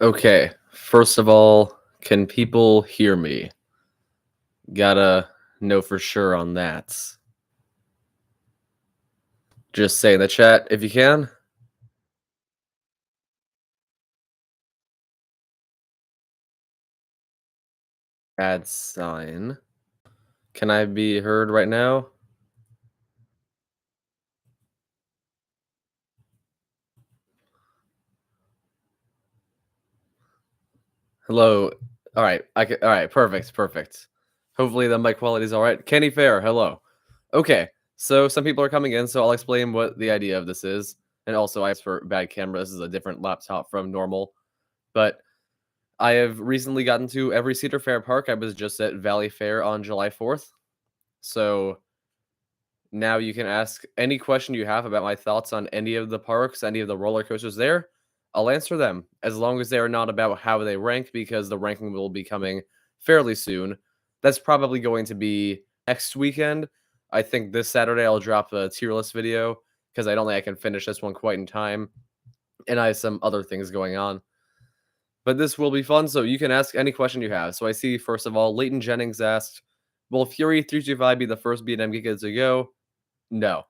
Okay, first of all, can people hear me? Gotta know for sure on that. Just say in the chat if you can. Add sign. Can I be heard right now? Hello. All right. All right. Perfect. Perfect. Hopefully the mic quality is all right. Kenny Fair. Hello. Okay. So some people are coming in, so I'll explain what the idea of this is, and also I asked for bad camera. This is a different laptop from normal, but I have recently gotten to every Cedar Fair park. I was just at Valley Fair on July 4th. So now you can ask any question you have about my thoughts on any of the parks, any of the roller coasters there. I'll answer them as long as they are not about how they rank, because the ranking will be coming fairly soon. That's probably going to be next weekend. I think this Saturday I'll drop a tier list video because I don't think I can finish this one quite in time. And I have some other things going on. But this will be fun, so you can ask any question you have. So I see, first of all, Leighton Jennings asked, will Fury 325 be the first B&M Giga to go? No.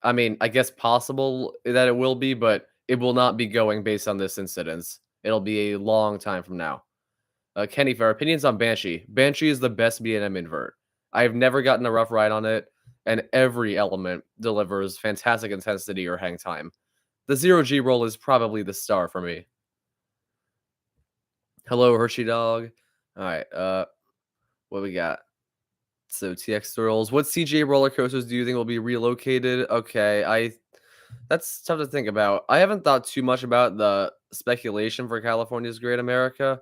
I mean, I guess possible that it will be, but it will not be going based on this incident. It'll be a long time from now. Kenny, for our opinions on Banshee. Banshee is the best B&M invert. I've never gotten a rough ride on it, and every element delivers fantastic intensity or hang time. The zero G roll is probably the star for me. Hello, Hershey Dog. All right, what we got? So TX Thrills. What CGA roller coasters do you think will be relocated? Okay, that's tough to think about. I haven't thought too much about the speculation for California's Great America,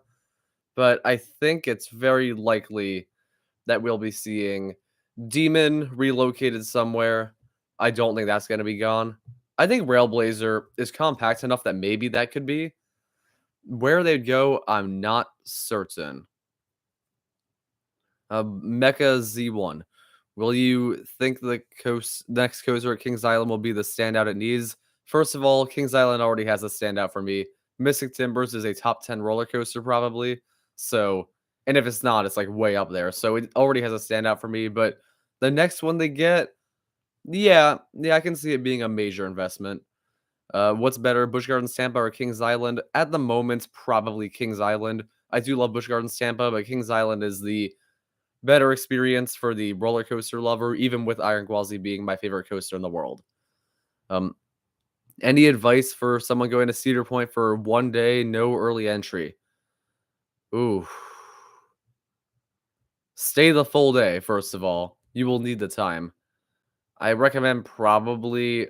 but I think it's very likely that we'll be seeing Demon relocated somewhere. I don't think that's going to be gone. I think Railblazer is compact enough that maybe that could be. Where they'd go, I'm not certain. Mecha Z1. Will you think the next coaster at Kings Island will be the standout it needs? First of all, Kings Island already has a standout for me. Mystic Timbers is a top 10 roller coaster, probably. So, and if it's not, it's like way up there. So it already has a standout for me. But the next one they get, yeah, I can see it being a major investment. What's better, Busch Gardens Tampa or Kings Island? At the moment, probably Kings Island. I do love Busch Gardens Tampa, but Kings Island is the better experience for the roller coaster lover, even with Iron Gwazi being my favorite coaster in the world. Um, any advice for someone going to Cedar Point for one day, no early entry? Ooh. Stay the full day, first of all. You will need the time. I recommend probably...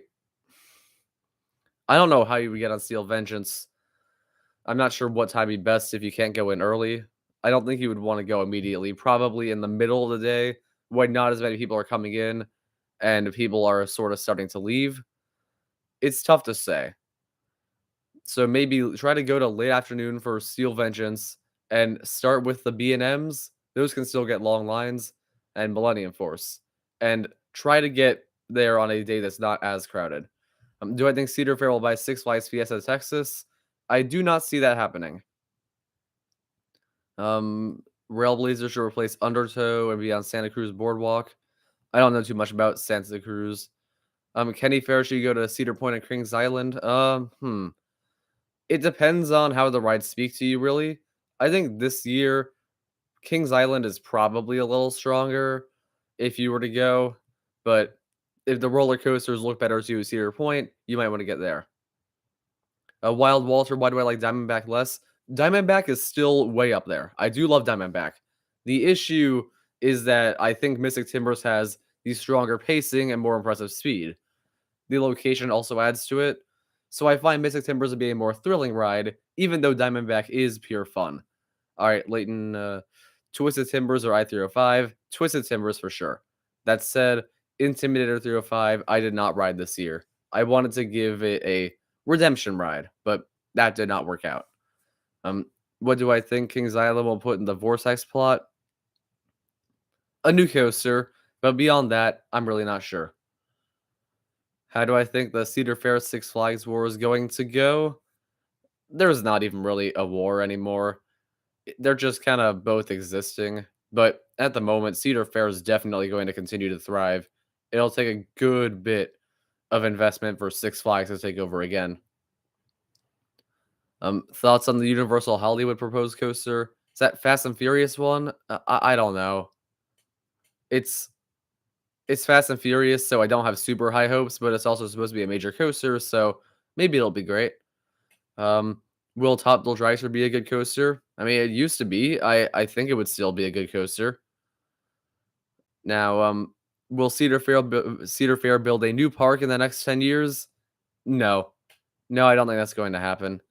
I don't know how you would get on Steel Vengeance. I'm not sure what time would be best if you can't go in early. I don't think you would want to go immediately. Probably in the middle of the day when not as many people are coming in and people are sort of starting to leave. It's tough to say. So maybe try to go to late afternoon for Steel Vengeance and start with the B&Ms. Those can still get long lines, and Millennium Force. And try to get there on a day that's not as crowded. Do I think Cedar Fair will buy Six Flags Fiesta Texas? I do not see that happening. Railblazer should replace Undertow and be on Santa Cruz Boardwalk. I don't know too much about Santa Cruz. Kenny Fair should go to Cedar Point and Kings Island. It depends on how the rides speak to you, really. I think this year, Kings Island is probably a little stronger if you were to go, but if the roller coasters look better to you at Cedar Point, you might want to get there. Wild Walter, why do I like Diamondback less? Diamondback is still way up there. I do love Diamondback. The issue is that I think Mystic Timbers has the stronger pacing and more impressive speed. The location also adds to it. So I find Mystic Timbers to be a more thrilling ride, even though Diamondback is pure fun. All right, Leighton, Twisted Timbers or I-305? Twisted Timbers for sure. That said, Intimidator 305, I did not ride this year. I wanted to give it a redemption ride, but that did not work out. What do I think Kings Island will put in the Vortex plot? A new coaster, but beyond that, I'm really not sure. How do I think the Cedar Fair Six Flags War is going to go? there's not even really a war anymore. They're just kind of both existing. But at the moment, Cedar Fair is definitely going to continue to thrive. It'll take a good bit of investment for Six Flags to take over again. Thoughts on the Universal Hollywood proposed coaster? Is that Fast and Furious one? I don't know. It's it's Fast and Furious, so I don't have super high hopes, but it's also supposed to be a major coaster, so maybe it'll be great. Um, will Top Thrill Dragster be a good coaster? I mean, it used to be. I think it would still be a good coaster. Now, will Cedar Fair build a new park in the next 10 years? No. No, I don't think that's going to happen.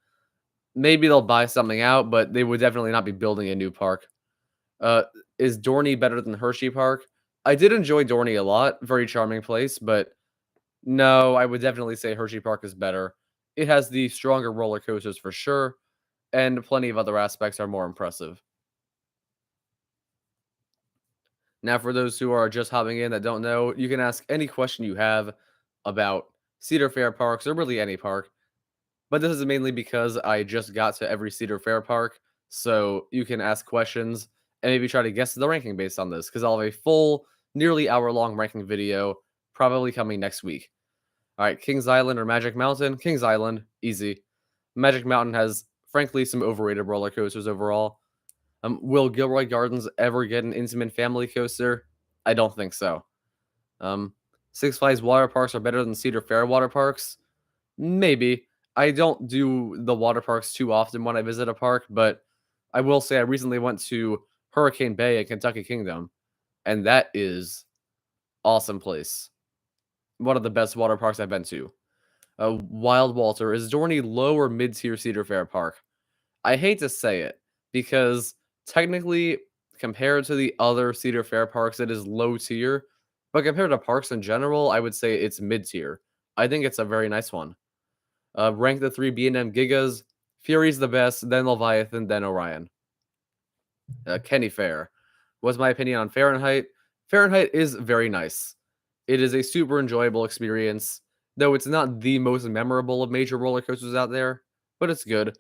Maybe they'll buy something out, but they would definitely not be building a new park. Uh, is Dorney better than Hershey Park? I did enjoy Dorney a lot. Very charming place, but no, I would definitely say Hershey Park is better. It has the stronger roller coasters for sure, and plenty of other aspects are more impressive. Now, for those who are just hopping in that don't know, you can ask any question you have about Cedar Fair parks or really any park. But this is mainly because I just got to every Cedar Fair park, so you can ask questions and maybe try to guess the ranking based on this, because I'll have a full, nearly hour-long ranking video probably coming next week. All right, Kings Island or Magic Mountain? Kings Island, easy. Magic Mountain has, frankly, some overrated roller coasters overall. Will Gilroy Gardens ever get an Intamin family coaster? I don't think so. Um, Six Flags water parks are better than Cedar Fair water parks? Maybe. I don't do the water parks too often when I visit a park, but I will say I recently went to Hurricane Bay at Kentucky Kingdom, and that is awesome place. One of the best water parks I've been to. Wild Walter, is Dorney low or mid tier Cedar Fair Park? I hate to say it because technically, compared to the other Cedar Fair parks, it is low tier, but compared to parks in general, I would say it's mid tier. I think it's a very nice one. Rank the three B&M Gigas. Fury's the best, then Leviathan, then Orion. Kenny Fair. What's my opinion on Fahrenheit? Fahrenheit is very nice. It is a super enjoyable experience, though it's not the most memorable of major roller coasters out there, but it's good.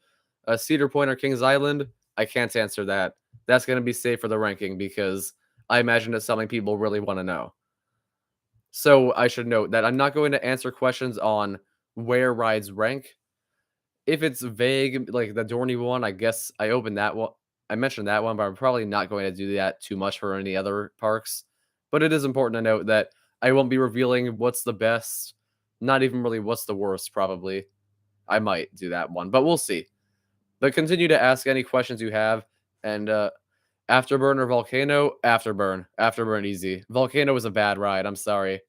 Cedar Point or Kings Island? I can't answer that. That's going to be safe for the ranking because I imagine it's something people really want to know. So I should note that I'm not going to answer questions on where rides rank. If it's vague, like the Dorney one, I guess I opened that one. I mentioned that one, but I'm probably not going to do that too much for any other parks. But it is important to note that I won't be revealing what's the best, not even really what's the worst, probably. I might do that one, but we'll see. But continue to ask any questions you have. And Afterburn or Volcano? Afterburn. Afterburn easy. Volcano was a bad ride. I'm sorry.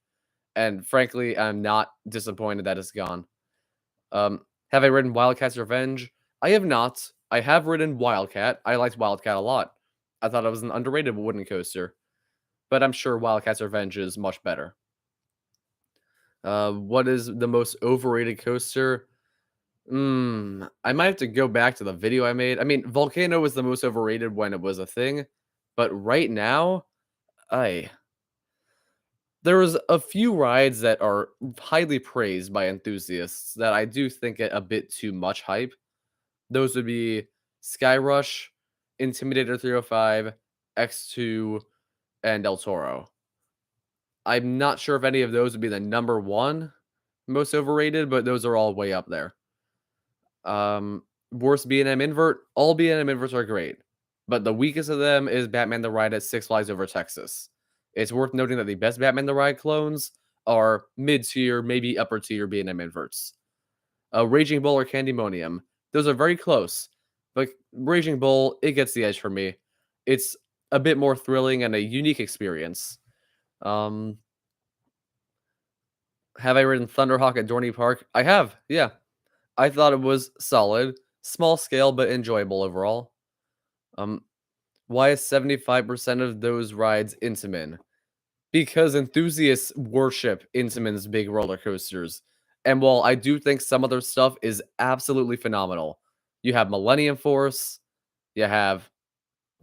And frankly, I'm not disappointed that it's gone. Have I ridden Wildcat's Revenge? I have not. I have ridden Wildcat. I liked Wildcat a lot. I thought it was an underrated wooden coaster, but I'm sure Wildcat's Revenge is much better. What is the most overrated coaster? I might have to go back to the video I made. I mean, Volcano was the most overrated when it was a thing, but right now, I there was a few rides that are highly praised by enthusiasts that I do think get a bit too much hype. Those would be Sky Rush, Intimidator 305, X2, and El Toro. I'm not sure if any of those would be the number one most overrated, but those are all way up there. Worst B&M invert. All B&M inverts are great, but the weakest of them is Batman the Ride at Six Flags Over Texas. It's worth noting that the best Batman the Ride clones are mid tier, maybe upper tier B&M inverts. Raging Bull or Candymonium. Those are very close, but Raging Bull, it gets the edge for me. It's a bit more thrilling and a unique experience. Um, have I ridden Thunderhawk at Dorney Park? I have, yeah. I thought it was solid, small scale, but enjoyable overall. Um, why is 75% of those rides Intamin? Because enthusiasts worship Intamin's big roller coasters. And while I do think some other stuff is absolutely phenomenal, you have Millennium Force, you have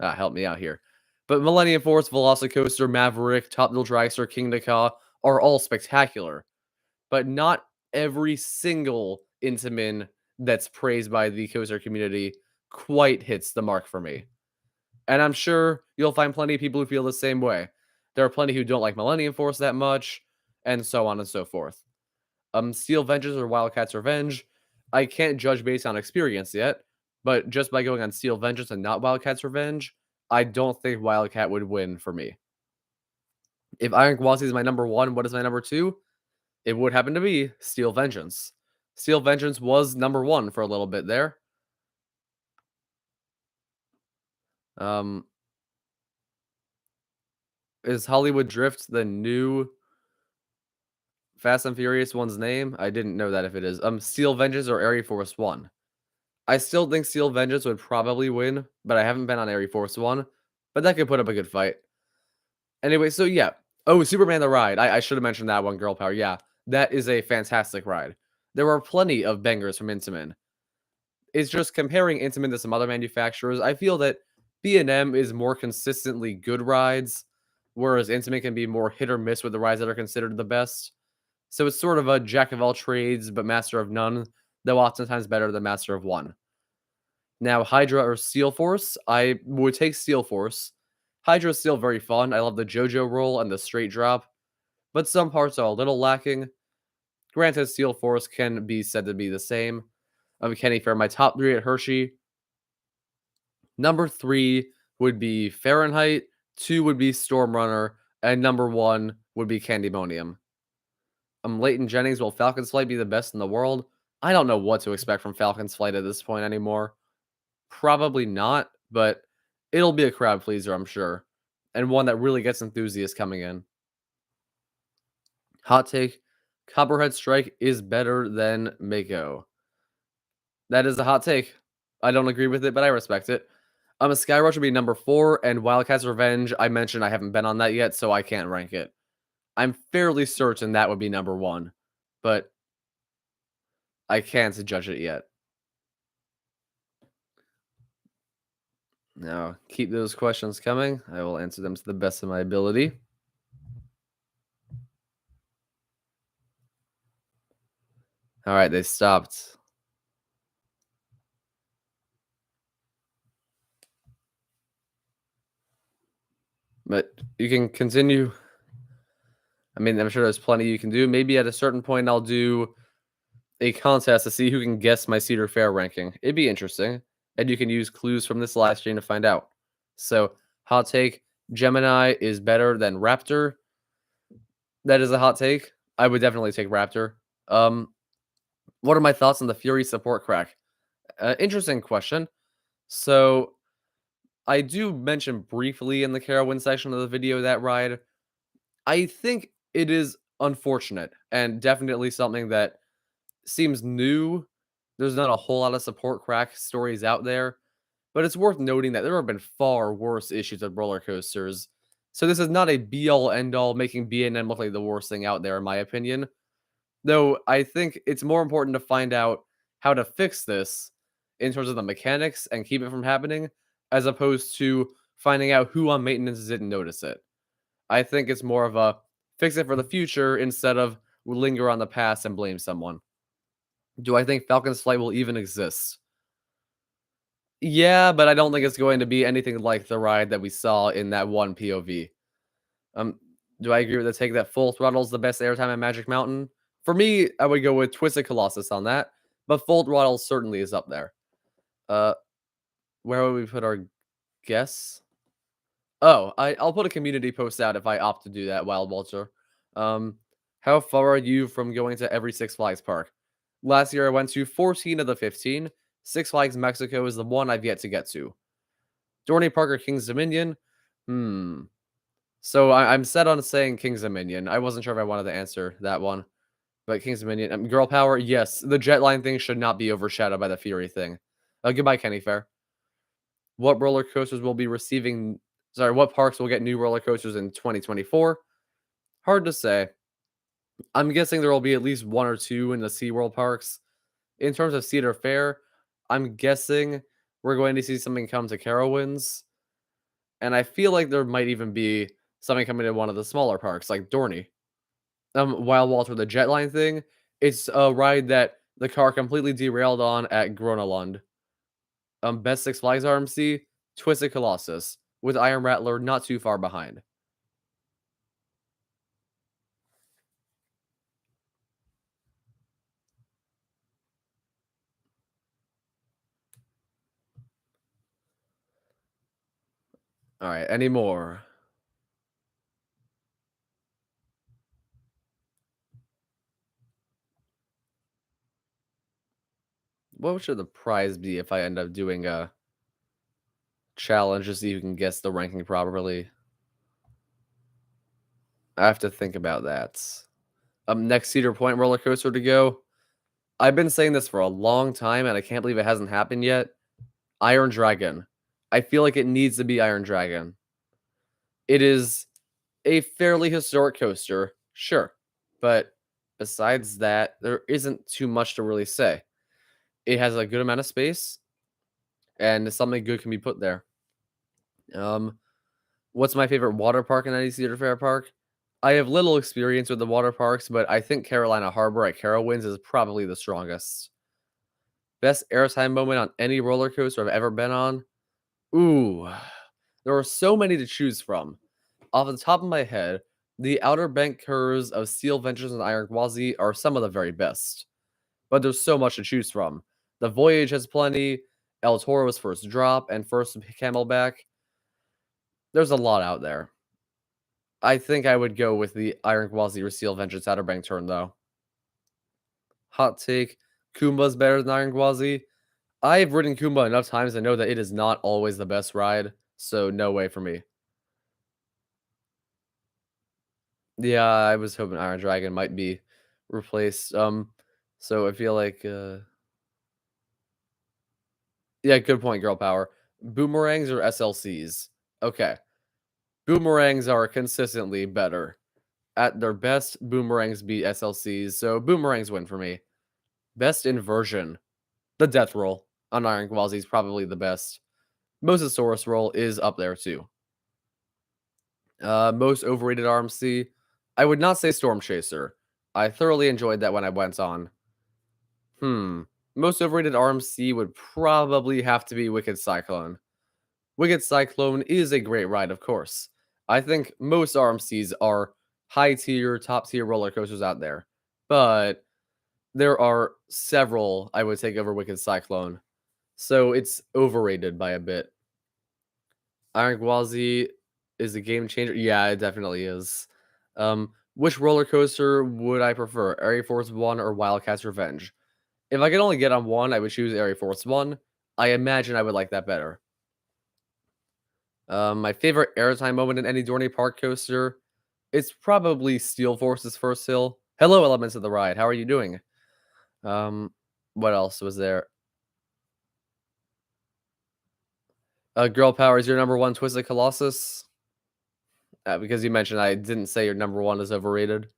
help me out here. But Millennium Force, Velocicoaster, Maverick, Top Thrill Dragster, King Ka are all spectacular. But not every single Intamin that's praised by the coaster community quite hits the mark for me. And I'm sure you'll find plenty of people who feel the same way. There are plenty who don't like Millennium Force that much, and so on and so forth. Steel Vengeance or Wildcat's Revenge, I can't judge based on experience yet, but just by going on Steel Vengeance and not Wildcat's Revenge, I don't think Wildcat would win for me. If Iron Gwazi is my number one, what is my number two? It would happen to be Steel Vengeance. Steel Vengeance was number one for a little bit there. Um, is Hollywood Drift the new Fast and Furious one's name? I didn't know that if it is. Steel Vengeance or Area Force One. I still think Steel Vengeance would probably win, but I haven't been on Area Force One. But that could put up a good fight. Anyway, so yeah. Oh, Superman the Ride. I should have mentioned that one, Girl Power. Yeah, that is a fantastic ride. There are plenty of bangers from Intamin. It's just comparing Intamin to some other manufacturers. I feel that B&M is more consistently good rides, whereas Intamin can be more hit or miss with the rides that are considered the best. So it's sort of a jack of all trades, but master of none, though oftentimes better than master of one. Now, Hydra or Steel Force, I would take Steel Force. Hydra is still very fun. I love the JoJo roll and the straight drop, but some parts are a little lacking. Granted, Steel Force can be said to be the same. Kenny Fair, my top three at Hershey. Number three would be Fahrenheit, two would be Storm Runner, and number one would be Candymonium. Leighton Jennings, will Falcon's Flight be the best in the world? I don't know what to expect from Falcon's Flight at this point anymore. Probably not, but it'll be a crowd pleaser, I'm sure, and one that really gets enthusiasts coming in. Hot take, Copperhead Strike is better than Mako. That is a hot take. I don't agree with it, but I respect it. Skyrush would be number 4, and Wildcat's Revenge, I mentioned I haven't been on that yet, so I can't rank it. I'm fairly certain that would be number 1, but I can't judge it yet. Now, keep those questions coming. I will answer them to the best of my ability. All right, they stopped. But you can continue. I mean, I'm sure there's plenty you can do. Maybe at a certain point, I'll do a contest to see who can guess my Cedar Fair ranking. It'd be interesting. And you can use clues from this live stream to find out. So, hot take, Gemini is better than Raptor. That is a hot take. I would definitely take Raptor. What are my thoughts on the Fury support crack? Interesting question. So, I do mention briefly in the Carowin section of the video that ride. I think it is unfortunate and definitely something that seems new. There's not a whole lot of support crack stories out there, but it's worth noting that there have been far worse issues of roller coasters. So this is not a be-all end-all making B&M look like the worst thing out there, in my opinion. Though I think it's more important to find out how to fix this in terms of the mechanics and keep it from happening, as opposed to finding out who on maintenance didn't notice it. I think it's more of a fix it for the future instead of linger on the past and blame someone. Do I think Falcon's Flight will even exist? Yeah, but I don't think it's going to be anything like the ride that we saw in that one POV. Do I agree with the take that Full Throttle is the best airtime at Magic Mountain? For me, I would go with Twisted Colossus on that, but Full Throttle certainly is up there. Where would we put our guess? Oh, I'll put a community post out if I opt to do that, Wild Walter. How far are you from going to every Six Flags park? Last year I went to 14 of the 15. Six Flags Mexico is the one I've yet to get to. Dorney Park or King's Dominion? So I'm set on saying King's Dominion. I wasn't sure if I wanted to answer that one. But King's Dominion. Girl Power, yes. The Jetline thing should not be overshadowed by the Fury thing. Goodbye, Kenny Fair. What roller coasters will be receiving... Sorry, what parks will get new roller coasters in 2024? Hard to say. I'm guessing there will be at least 1 or 2 in the SeaWorld parks. In terms of Cedar Fair, I'm guessing we're going to see something come to Carowinds. And I feel like there might even be something coming to one of the smaller parks, like Dorney. Wild Walter, the Jetline thing, it's a ride that The car completely derailed on at Gronalund. Best Six Flags RMC, Twisted Colossus, with Iron Rattler not too far behind. All right, any more? What should the prize be if I end up doing a challenge to see who can guess the ranking properly? I have to think about that. Next Cedar Point roller coaster to go. I've been saying this for a long time, and I can't believe it hasn't happened yet. Iron Dragon. I feel like it needs to be Iron Dragon. It is a fairly historic coaster, sure, but besides that, there isn't too much to really say. It has a good amount of space, and something good can be put there. Um, what's my favorite water park in any Cedar Fair park? I have little experience with the water parks, but I think Carolina Harbor at Carowinds is probably the strongest. Best airtime moment on any roller coaster I've ever been on? Ooh, there are so many to choose from. Off the top of my head, the Outer Bank curves of Steel Ventures and Iron Gwazi are some of the very best. But there's so much to choose from. The Voyage has plenty, El Toro's First Drop, and First Camelback. There's a lot out there. I think I would go with the Iron Gwazi or Steel Ventures Outer Bank turn, though. Hot take, Kumba's better than Iron Gwazi. I've ridden Kumba enough times to know that it is not always the best ride, so no way for me. Yeah, I was hoping Iron Dragon might be replaced. So I feel like, yeah, good point, girl power. Boomerangs or SLCs? Okay, boomerangs are consistently better. At their best, boomerangs beat SLCs, so boomerangs win for me. Best inversion, the death roll on Iron Gwazi is probably the best. Mosasaurus roll is up there too. Most overrated RMC, I would not say Storm Chaser. I thoroughly enjoyed that when I went on. Most overrated RMC would probably have to be Wicked Cyclone. Wicked Cyclone is a great ride, of course. I think most RMCs are high tier, top tier roller coasters out there. But there are several I would take over Wicked Cyclone. So it's overrated by a bit. Iron Gwazi is a game changer. Yeah, it definitely is. Which roller coaster would I prefer? Air Force One or Wildcat's Revenge? If I could only get on one, I would choose Air Force One. I imagine I would like that better. My favorite airtime moment in any Dorney Park coaster, it's probably Steel Force's first hill. Hello, elements of the ride. How are you doing? Um, what else was there? Girl Power is your number one Twisted Colossus. Because you mentioned I didn't say your number one is overrated.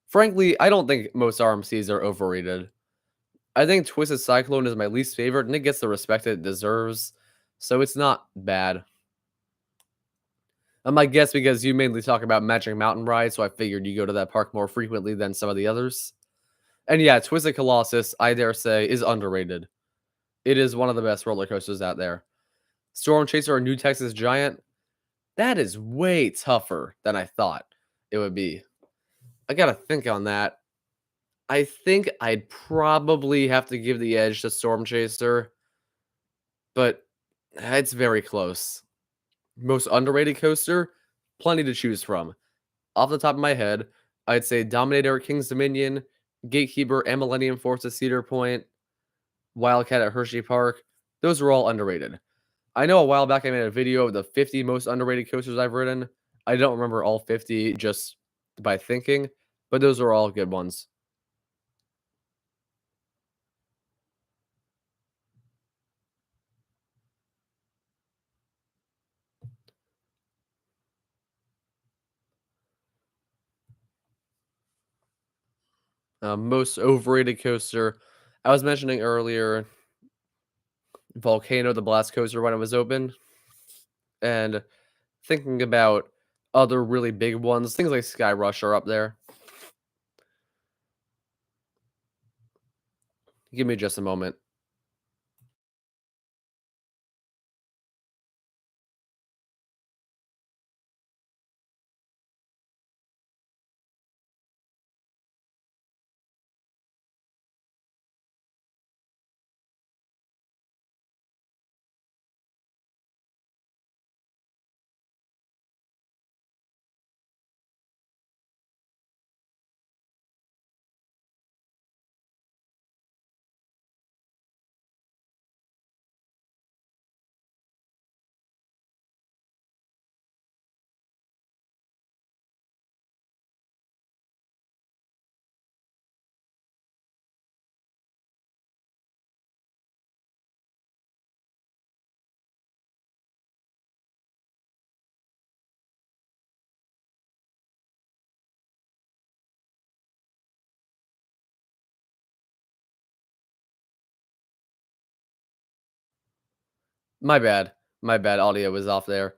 Frankly, I don't think most RMCs are overrated. I think Twisted Cyclone is my least favorite, and it gets the respect it deserves, so it's not bad. I guess because you mainly talk about Magic Mountain rides, so I figured you go to that park more frequently than some of the others. And yeah, Twisted Colossus, I dare say, is underrated. It is one of the best roller coasters out there. Storm Chaser or New Texas Giant, that is way tougher than I thought it would be. I gotta think on that. I think I'd probably have to give the edge to Storm Chaser, but it's very close. Most underrated coaster, plenty to choose from. Off the top of my head, I'd say Dominator at King's Dominion, Gatekeeper and Millennium Force at Cedar Point, Wildcat at Hershey Park. Those are all underrated. I know a while back I made a video of the 50 most underrated coasters I've ridden. I don't remember all 50 just by thinking, but those are all good ones. Most overrated coaster, I was mentioning earlier, Volcano, the Blast Coaster when it was open, and thinking about other really big ones, things like Sky Rush are up there. Give me just a moment. My bad. My bad. Audio was off there.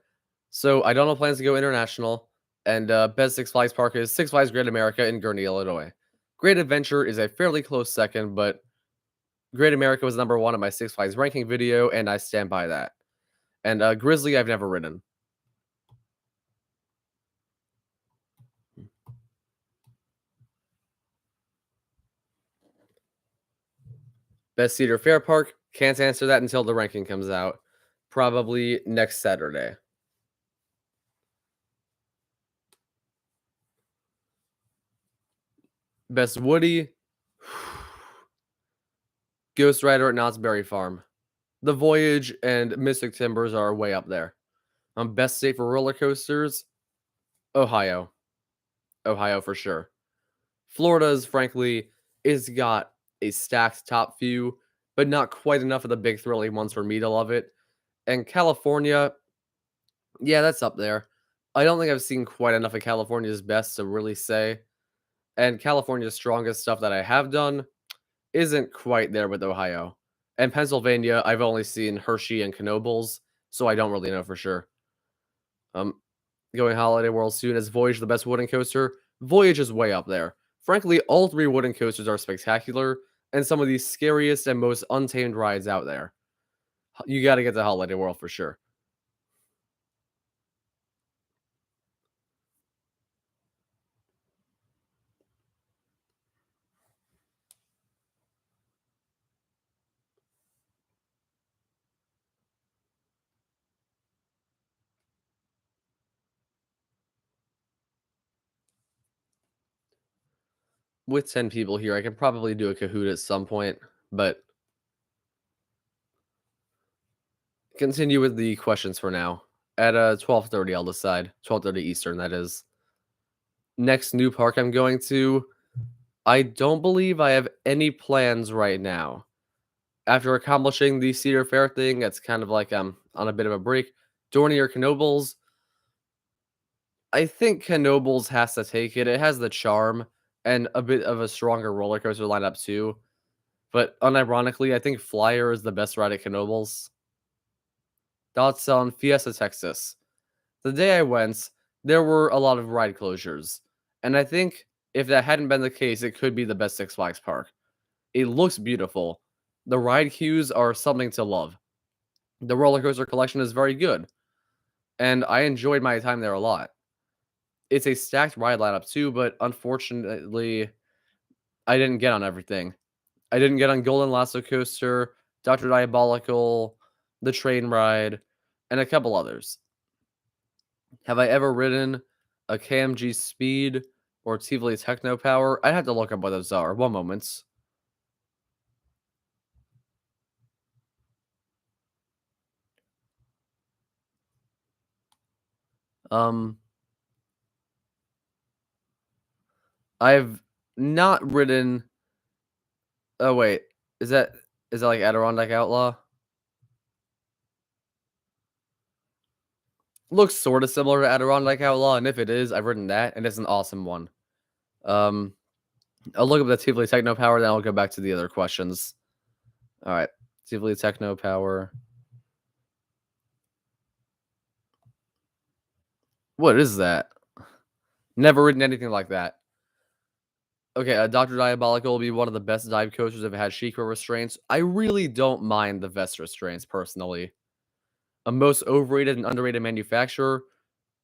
So I don't have plans to go international, and best Six Flags park is Six Flags Great America in Gurnee, Illinois. Great Adventure is a fairly close second, but Great America was number one on my Six Flags ranking video, and I stand by that. And Grizzly, I've never ridden. Best Cedar Fair park, can't answer that until the ranking comes out. Probably next Saturday. Best Woody, Ghost Rider at Knott's Berry Farm. The Voyage and Mystic Timbers are way up there. Best state for roller coasters, Ohio. Ohio for sure. Florida's, frankly, is got a stacked top few, but not quite enough of the big thrilling ones for me to love it. And California, yeah, that's up there. I don't think I've seen quite enough of California's best to really say. And California's strongest stuff that I have done isn't quite there with Ohio. And Pennsylvania, I've only seen Hershey and Knoebels, so I don't really know for sure. Um, Going Holiday World soon. Is Voyage the best wooden coaster? Voyage is way up there. Frankly, all three wooden coasters are spectacular and some of the scariest and most untamed rides out there. You got to get to Holiday World for sure. With 10 people here, I can probably do a Kahoot at some point, but continue with the questions for now. At 12:30, I'll decide. 12:30 Eastern, that is. Next new park I'm going to. I don't believe I have any plans right now. After accomplishing the Cedar Fair thing, it's kind of like I'm on a bit of a break. Dorney or Knoebels? I think Knoebels has to take it. It has the charm and a bit of a stronger roller coaster lineup too. But unironically, I think Flyer is the best ride at Knoebels. Thoughts on Fiesta Texas? The day I went, there were a lot of ride closures. And I think if that hadn't been the case, it could be the best Six Flags park. It looks beautiful. The ride queues are something to love. The roller coaster collection is very good. And I enjoyed my time there a lot. It's a stacked ride lineup too, but unfortunately, I didn't get on everything. I didn't get on Golden Lasso Coaster, Dr. Diabolical, the train ride, and a couple others. Have I ever ridden a KMG Speed or Tivoli Techno Power? I'd have to look up what those are. One moment. Um, I've not ridden. Oh wait, is that like Adirondack Outlaw? Looks sort of similar to Adirondack Outlaw, and if it is, I've ridden that, and it's an awesome one. Um, I'll look up the Tivoli Techno Power, then I'll go back to the other questions. All right, Tivoli Techno Power. What is that? Never ridden anything like that. Okay, Dr. Diabolical will be one of the best dive coasters if it had Sheikah restraints. I really don't mind the vest restraints personally. A most overrated and underrated manufacturer.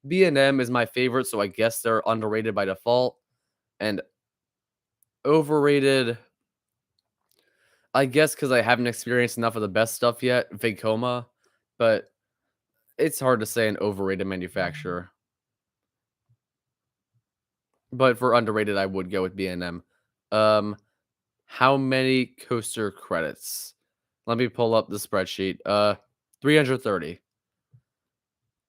B&M is my favorite, so I guess they're underrated by default. And overrated, I guess because I haven't experienced enough of the best stuff yet, Vekoma. But it's hard to say an overrated manufacturer. But for underrated, I would go with B&M. Um, how many coaster credits? Let me pull up the spreadsheet. 330.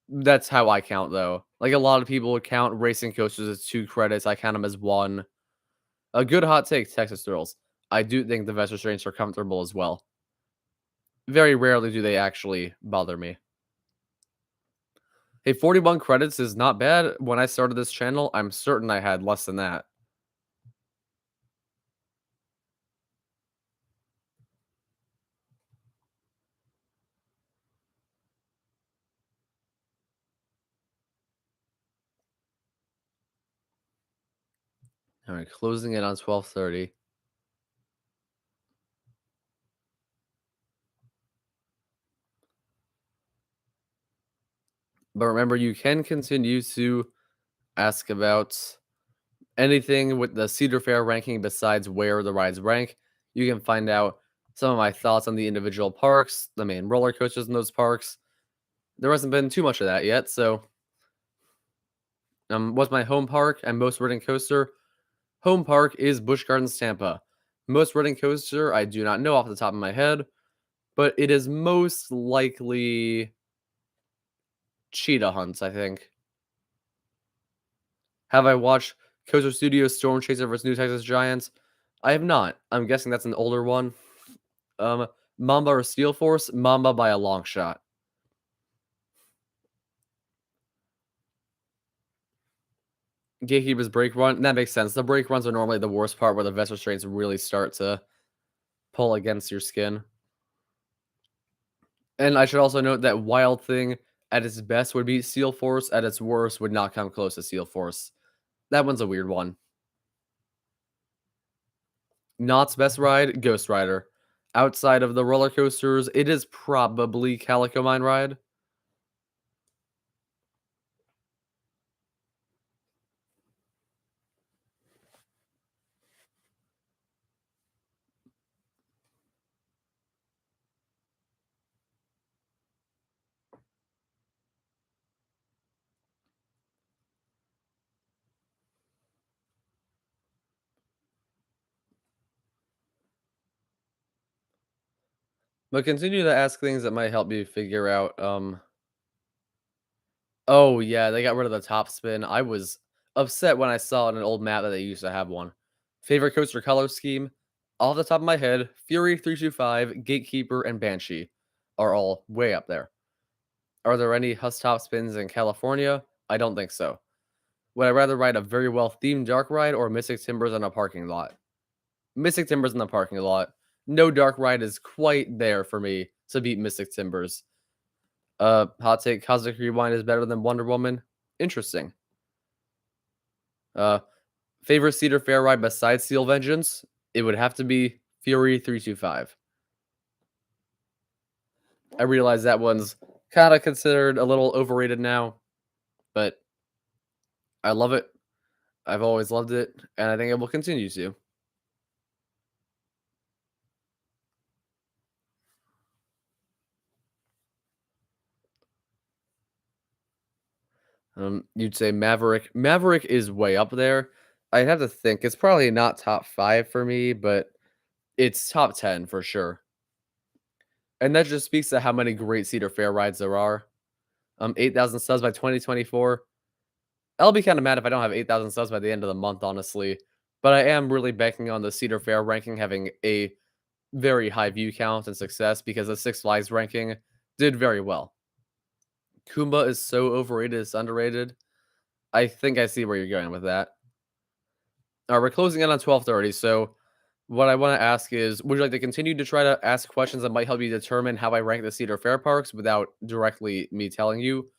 That's how I count, though. Like, a lot of people would count racing coasters as 2 credits. I count them as 1. A good hot take, Texas Thrills. I do think the vest restraints are comfortable as well. Very rarely do they actually bother me. Hey, 41 credits is not bad. When I started this channel, I'm certain I had less than that. All right, closing in on 12:30. But remember, you can continue to ask about anything with the Cedar Fair ranking besides where the rides rank. You can find out some of my thoughts on the individual parks, the main roller coasters in those parks. There hasn't been too much of that yet, so what's my home park and most ridden coaster? Home park is Busch Gardens Tampa. Most ridden coaster, I do not know off the top of my head, but it is most likely Cheetah Hunts, I think. Have I watched Coaster Studios Storm Chaser vs. New Texas Giants? I have not. I'm guessing that's an older one. Um, Mamba or Steel Force? Mamba by a long shot. Gatekeeper's brake run? That makes sense. The brake runs are normally the worst part where the vest restraints really start to pull against your skin. And I should also note that Wild Thing at its best would be Steel Force, at its worst would not come close to Steel Force. That one's a weird one. Knott's best ride, Ghost Rider. Outside of the roller coasters, it is probably Calico Mine Ride. But continue to ask things that might help you figure out, oh, yeah, they got rid of the top spin. I was upset when I saw on an old map that they used to have one. Favorite coaster color scheme? Off the top of my head, Fury 325, Gatekeeper, and Banshee are all way up there. Are there any Huss top spins in California? I don't think so. Would I rather ride a very well themed dark ride or Mystic Timbers in a parking lot? Mystic Timbers in the parking lot. No dark ride is quite there for me to beat Mystic Timbers. Hot take, Cosmic Rewind is better than Wonder Woman. Interesting. Uh, favorite Cedar Fair ride besides Steel Vengeance? It would have to be Fury 325. I realize that one's kind of considered a little overrated now, but I love it. I've always loved it, and I think it will continue to. You'd say Maverick. Maverick is way up there. I'd have to think. It's probably not top 5 for me, but it's top 10 for sure. And that just speaks to how many great Cedar Fair rides there are. 8,000 subs by 2024. I'll be kind of mad if I don't have 8,000 subs by the end of the month, honestly. But I am really banking on the Cedar Fair ranking having a very high view count and success because the Six Flags ranking did very well. Kumba is so overrated, it's underrated. I think I see where you're going with that. All right, we're closing in on 12:30. So, what I want to ask is, would you like to continue to try to ask questions that might help you determine how I rank the Cedar Fair parks without directly me telling you,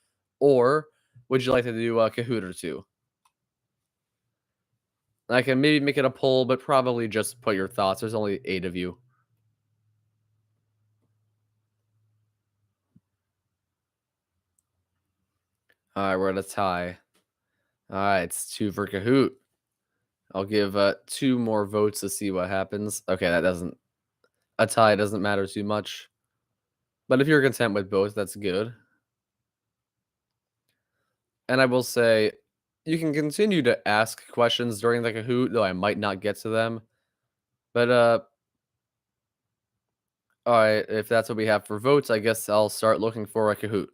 or would you like to do a Kahoot or two? I can maybe make it a poll, but probably just put your thoughts. There's only 8 of you. Alright, we're at a tie. Alright, it's 2 for Kahoot. I'll give 2 more votes to see what happens. Okay, that doesn't a tie doesn't matter too much. But if you're content with both, that's good. And I will say, you can continue to ask questions during the Kahoot, though I might not get to them. But alright, if that's what we have for votes, I guess I'll start looking for a Kahoot.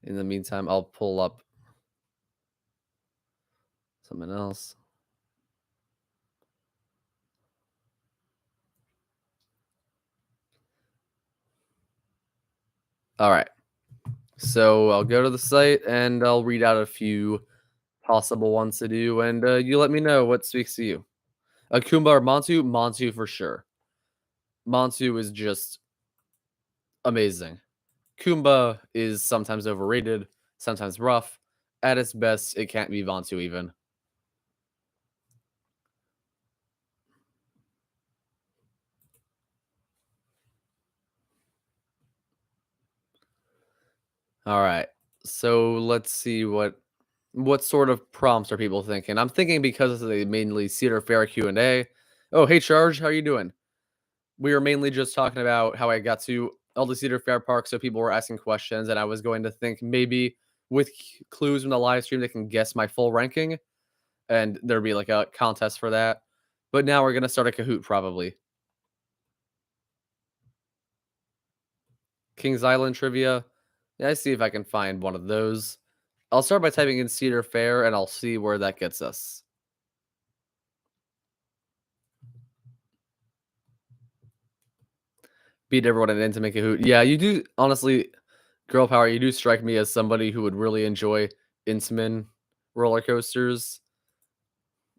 In the meantime, I'll pull up something else. Alright. So I'll go to the site and I'll read out a few possible ones to do, and you let me know what speaks to you. Akumba or Montu? Montu for sure. Montu is just amazing. Kumba is sometimes overrated, sometimes rough. At its best, it can't be Vontu even. All right. So let's see what sort of prompts are people thinking? I'm thinking because of the mainly Cedar Fair Q&A. Oh, hey Charge, how you doing? We were mainly just talking about how I got to all the Cedar Fair parks, so people were asking questions, and I was going to think maybe with clues from the live stream they can guess my full ranking, and there'd be like a contest for that. But now we're gonna start a Kahoot probably. Kings Island trivia. Yeah, I see if I can find one of those. I'll start by typing in Cedar Fair, and I'll see where that gets us. Beat everyone at Intimate Kahoot. Yeah, you do. Honestly, girl power, you do strike me as somebody who would really enjoy Intamin roller coasters.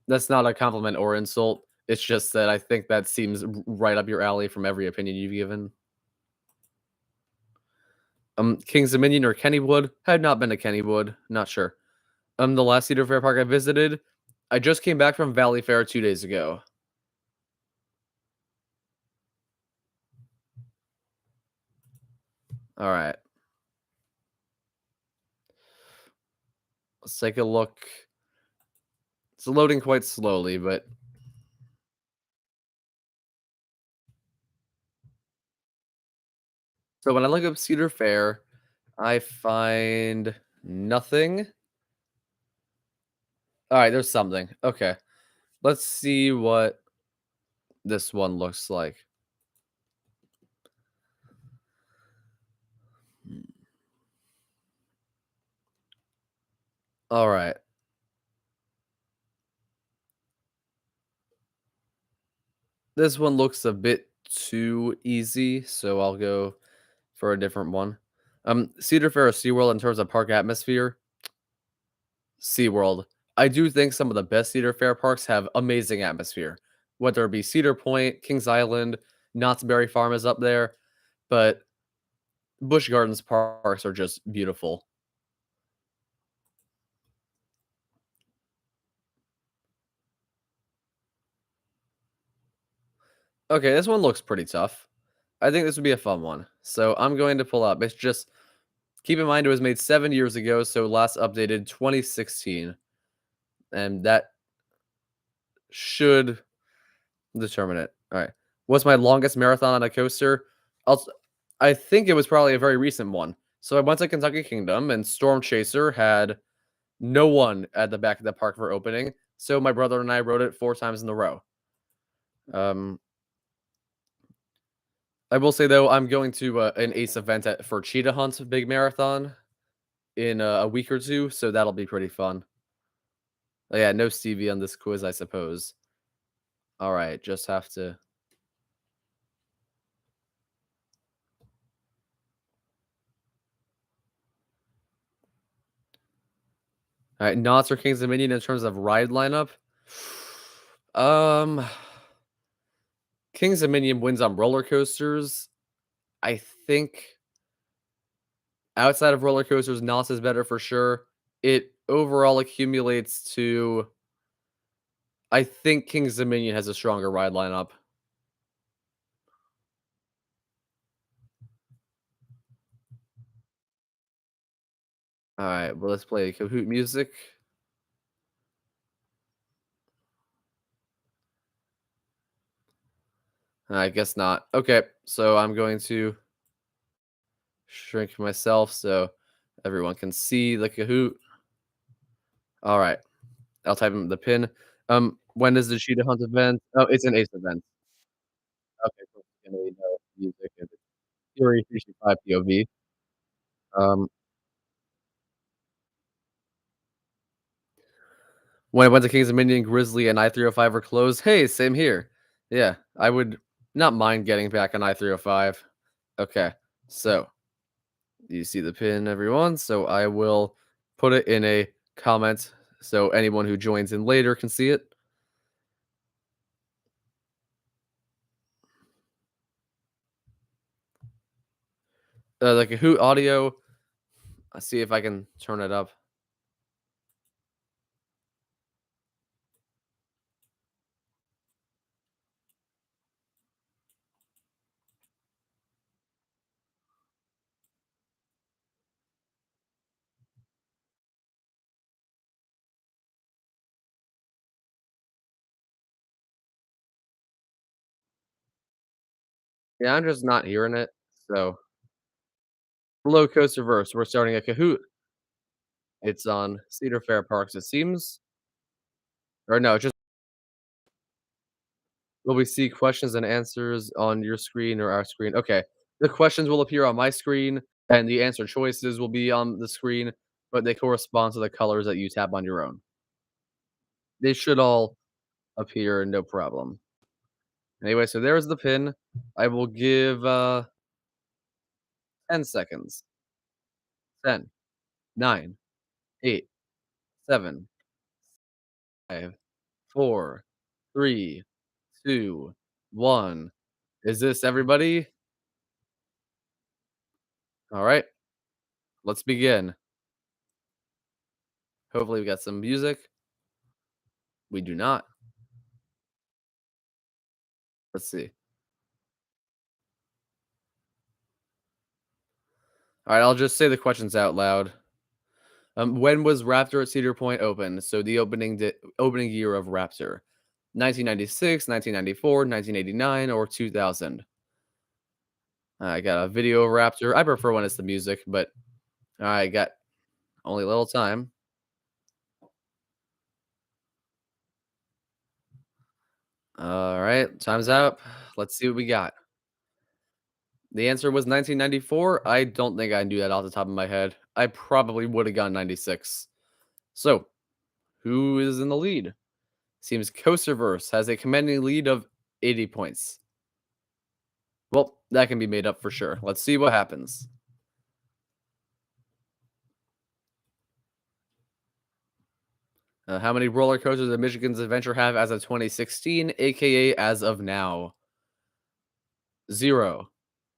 That's not a compliment or insult. It's just that I think that seems right up your alley from every opinion you've given. Kings Dominion or Kennywood? Had not been to Kennywood. Not sure. The last Cedar Fair park I visited, I just came back from Valley Fair 2 days ago. All right. Let's take a look. It's loading quite slowly, but so when I look up Cedar Fair, I find nothing. All right, there's something. Okay. Let's see what this one looks like. All right. This one looks a bit too easy, so I'll go for a different one. Cedar Fair or SeaWorld in terms of park atmosphere? SeaWorld. I do think some of the best Cedar Fair parks have amazing atmosphere. Whether it be Cedar Point, Kings Island, Knott's Berry Farm is up there, but Busch Gardens parks are just beautiful. Okay, this one looks pretty tough. I think this would be a fun one. So I'm going to pull up. It's just keep in mind it was made 7 years ago, so last updated 2016. And that should determine it. All right. What's my longest marathon on a coaster? I'll, I think it was probably a very recent one. So I went to Kentucky Kingdom, and Storm Chaser had no one at the back of the park for opening. So my brother and I rode it 4 times in a row. I will say though, I'm going to an Ace event for Cheetah Hunt big marathon in a week or two, so that'll be pretty fun. Oh, yeah, no Stevie on this quiz, I suppose. All right, just have to. All right, Knott's or Kings Dominion in terms of ride lineup. Um, Kings Dominion wins on roller coasters. I think outside of roller coasters, Knott's is better for sure. it overall accumulates to I think King's Dominion has a stronger ride lineup. Alright, well, let's play Kahoot music. I guess not. Okay, so I'm going to shrink myself so everyone can see the Kahoot. Alright, I'll type in the pin. When is the Cheetah Hunt event? Oh, it's an Ace event. Okay, cool. Generate, music and Fury 365 POV. Um, when I went to King's Dominion, Grizzly and I-305 were closed. Hey, same here. Yeah, I would not mind getting back on I-305. Okay, so you see the pin, everyone. So I will put it in a comment so anyone who joins in later can see it. The Kahoot audio. Let's see if I can turn it up. Yeah, I'm just not hearing it. So, hello, Coasterverse. We're starting a Kahoot. It's on Cedar Fair Parks, it seems. Or no, just will we see questions and answers on your screen or our screen? Okay. The questions will appear on my screen and the answer choices will be on the screen, but they correspond to the colors that you tap on your own. They should all appear, no problem. Anyway, so there's the pin. I will give 10 seconds. 10, 9, 8, 7, 5, 4, 3, 2, 1. Is this everybody? All right, let's begin. Hopefully, we got some music. We do not. Let's see. All right, I'll just say the questions out loud. When was Raptor at Cedar Point open? So the opening year of Raptor, 1996, 1994, 1989, or 2000. I got a video of Raptor. I prefer when it's the music, but I got only a little time. All right, time's up. Let's see what we got. The answer was 1994. I don't think I knew that off the top of my head. I probably would have gone 96. So, who is in the lead? Seems Coasterverse has a commanding lead of 80 points. Well, that can be made up for sure. Let's see what happens. How many roller coasters does Michigan's Adventure have as of 2016, aka as of now? 0,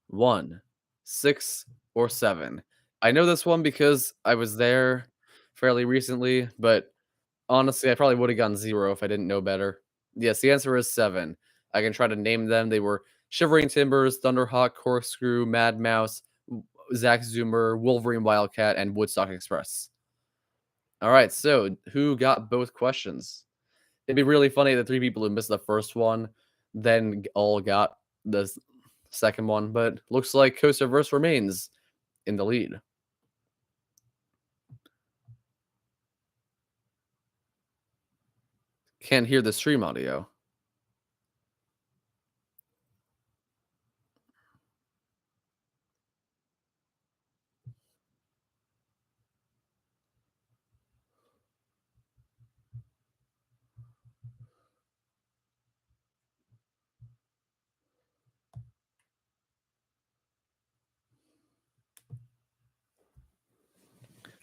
1, 6, or 7? I know this one because I was there fairly recently, but honestly, I probably would have gotten 0 if I didn't know better. Yes, the answer is 7. I can try to name them. They were Shivering Timbers, Thunderhawk, Corkscrew, Mad Mouse, Zack Zoomer, Wolverine Wildcat, and Woodstock Express. All right, so who got both questions? It'd be really funny the three people who missed the first one then all got the second one, but looks like Coaster Verse remains in the lead. Can't hear the stream audio.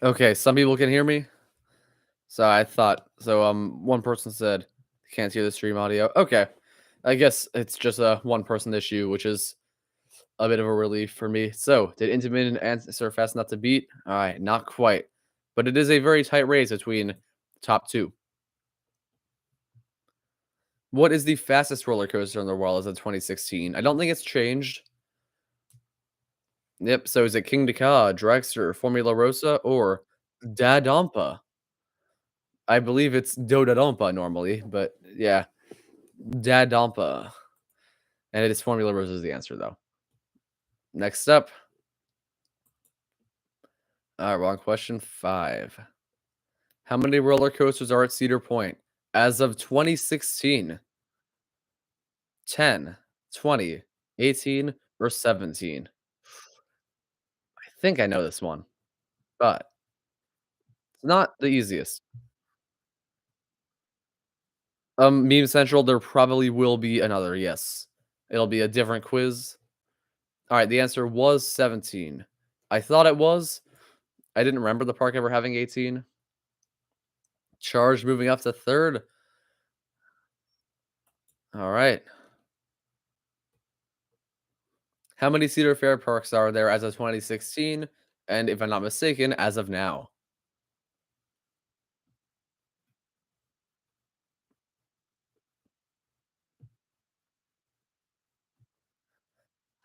Okay, some people can hear me. So I thought so. One person said can't hear the stream audio. Okay, I guess it's just a one person issue, which is a bit of a relief for me. So did Intamin answer fast enough to beat? All right, not quite. but it is a very tight race between top two. What is the fastest roller coaster in the world as of 2016? I don't think it's changed. Yep. So is it King Dakar, Dragster, Formula Rosa, or Dadampa? I believe it's Dodadampa normally, but yeah, Dadampa. And it is Formula Rosa is the answer though. Next up, wrong question. 5. How many roller coasters are at Cedar Point as of 2016? 10, 20, 18, or 17? I think I know this one, but it's not the easiest. Meme Central, there probably will be another, yes. It'll be a different quiz. Alright, the answer was 17. I thought it was. I didn't remember the park ever having 18. Charge moving up to 3rd. Alright. How many Cedar Fair parks are there as of 2016? And if I'm not mistaken, as of now?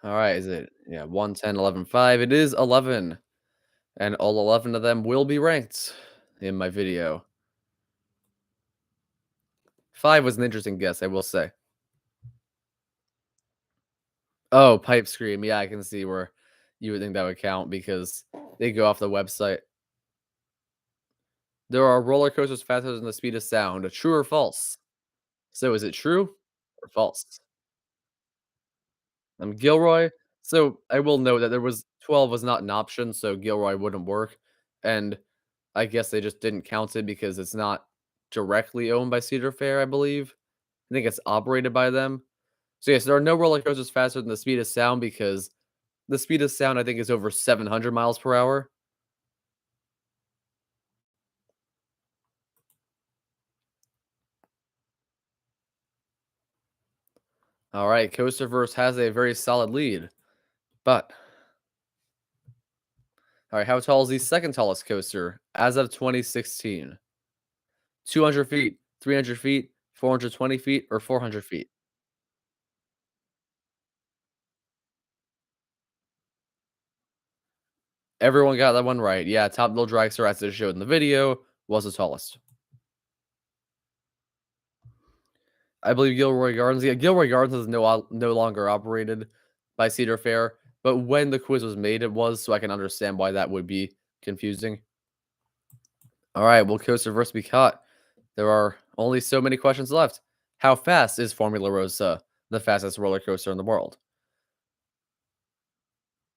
Alright, is it, yeah, 1, 10, 11, 5? It is 11. And all 11 of them will be ranked in my video. 5 was an interesting guess, I will say. Oh, Pipe Scream. Yeah, I can see where you would think that would count because they go off the website. There are roller coasters faster than the speed of sound. True or false? So is it true or false? Gilroy. So I will note that there was 12 was not an option, so Gilroy wouldn't work. And I guess they just didn't count it because it's not directly owned by Cedar Fair, I believe. I think it's operated by them. So yes, there are no roller coasters faster than the speed of sound because the speed of sound I think is over 700 miles per hour. All right, Coasterverse has a very solid lead. But all right, how tall is the second tallest coaster as of 2016? 200 feet, 300 feet, 420 feet, or 400 feet? Everyone got that one right. Yeah, Top Bill Dragster, as it showed in the video, was the tallest. I believe Gilroy Gardens. Yeah, Gilroy Gardens is no longer operated by Cedar Fair, but when the quiz was made, it was, so I can understand why that would be confusing. All right, will Coaster versus be caught? There are only so many questions left. How fast is Formula Rosa, the fastest roller coaster in the world?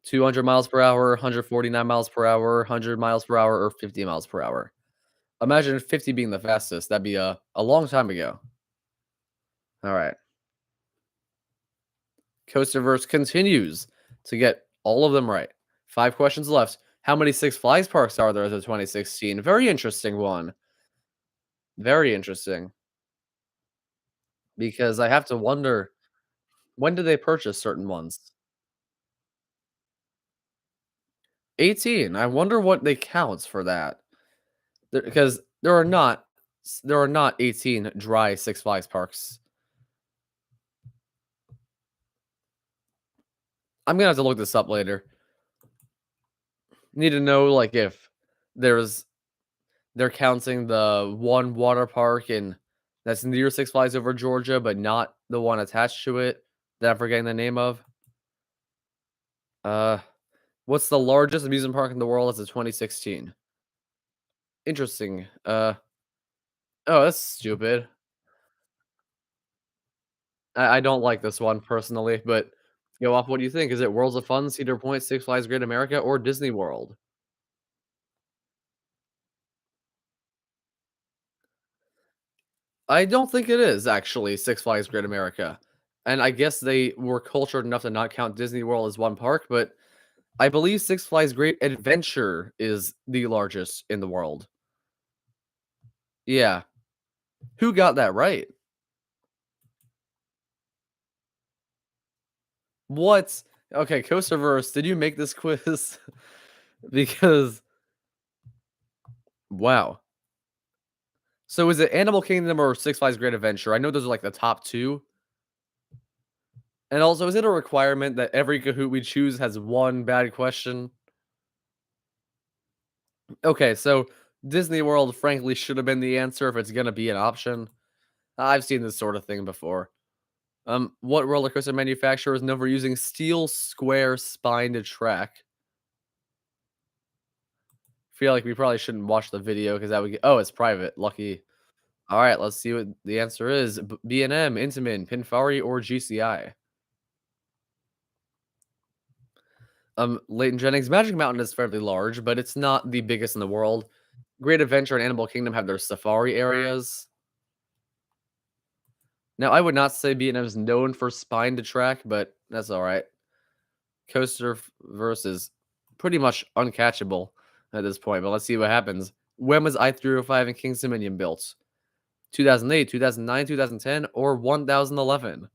200 miles per hour, 149 miles per hour, 100 miles per hour, or 50 miles per hour? Imagine 50 being the fastest. That'd be a long time ago. All right. Coasterverse continues to get all of them right. 5 questions left. How many Six Flags parks are there as of 2016? Very interesting one. Very interesting. Because I have to wonder, when did they purchase certain ones? 18. I wonder what they count for that. Because there are not 18 dry Six Flags parks. I'm gonna have to look this up later. Need to know like if there's they're counting the one water park and that's near Six Flags Over Georgia, but not the one attached to it that I'm forgetting the name of. Uh, what's the largest amusement park in the world as of 2016? Interesting. Oh, that's stupid. I don't like this one personally, but go off what do you think? Is it Worlds of Fun, Cedar Point, Six Flags Great America, or Disney World? I don't think it is actually Six Flags Great America. And I guess they were cultured enough to not count Disney World as one park, but I believe Six Flags Great Adventure is the largest in the world. Yeah. Who got that right? What? Okay, Coasterverse, did you make this quiz? Because Wow. So is it Animal Kingdom or Six Flags Great Adventure? I know those are like the top two. And also, is it a requirement that every Kahoot we choose has one bad question? Okay, so Disney World, frankly, should have been the answer if it's gonna be an option. I've seen this sort of thing before. What roller coaster manufacturer is known for using steel square spined track? Feel like we probably shouldn't watch the video because that would get. Oh, it's private. Lucky. All right, let's see what the answer is. B&M, Intamin, Pinfari, or GCI. Leighton Jennings, Magic Mountain is fairly large, but it's not the biggest in the world. Great Adventure and Animal Kingdom have their safari areas. Now, I would not say B&M is known for spine to track, but that's all right. Coaster versus pretty much uncatchable at this point, but let's see what happens. When was I-305 and King's Dominion built? 2008, 2009, 2010, or 1011?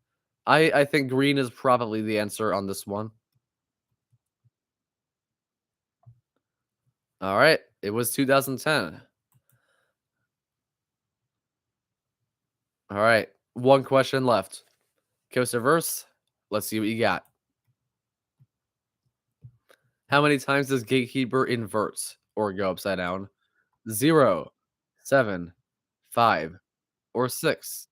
I think green is probably the answer on this one. All right, it was 2010. All right, one question left. Coaster verse. Let's see what you got. How many times does Gatekeeper invert or go upside down? 0, 7, 5, or 6?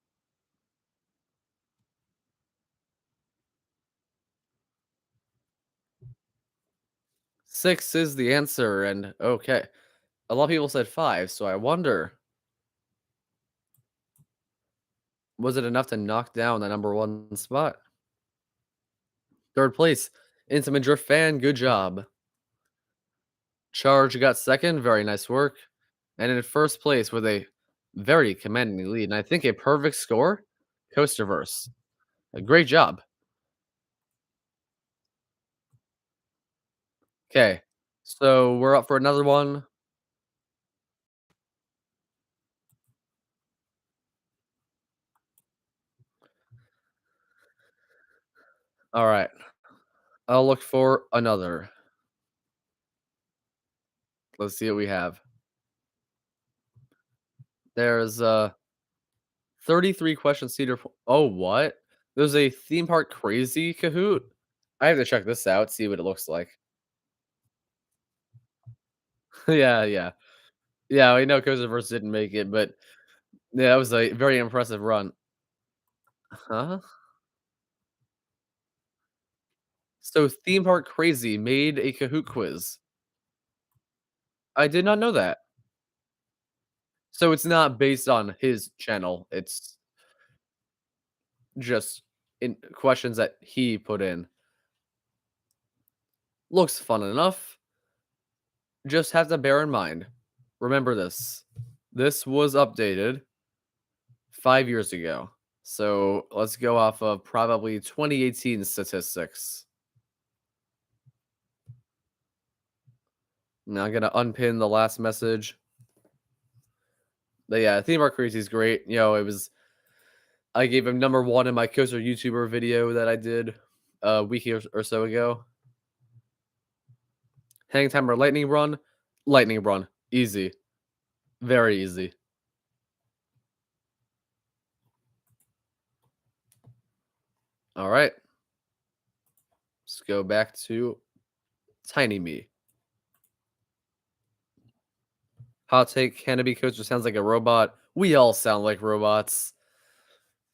6 is the answer, and okay. A lot of people said 5, so I wonder, was it enough to knock down the number 1 spot? 3rd place, Intimate Drift Fan, good job. Charge got 2nd, very nice work. And in 1st place with a very commanding lead, and I think a perfect score, Coasterverse. A great job. Okay, so we're up for another one. Alright, I'll look for another. Let's see what we have. There's, 33 questions Cedar P oh, what? There's a theme park crazy Kahoot? I have to check this out, see what it looks like. Yeah, yeah. Yeah, we know Coasterverse didn't make it, but yeah, that was a very impressive run. Huh? So Theme Park Crazy made a Kahoot quiz. I did not know that. So it's not based on his channel, it's just in questions that he put in. Looks fun enough. Just have to bear in mind. Remember this. This was updated 5 years ago. So let's go off of probably 2018 statistics. Now I'm gonna unpin the last message. But yeah, Theme Park Crazy is great. You know, it was I gave him number one in my Coaster YouTuber video that I did a week or so ago. Hang timer lightning run, easy, very easy. All right, let's go back to Tiny Me. Hot take: Canopy Coaster sounds like a robot. We all sound like robots.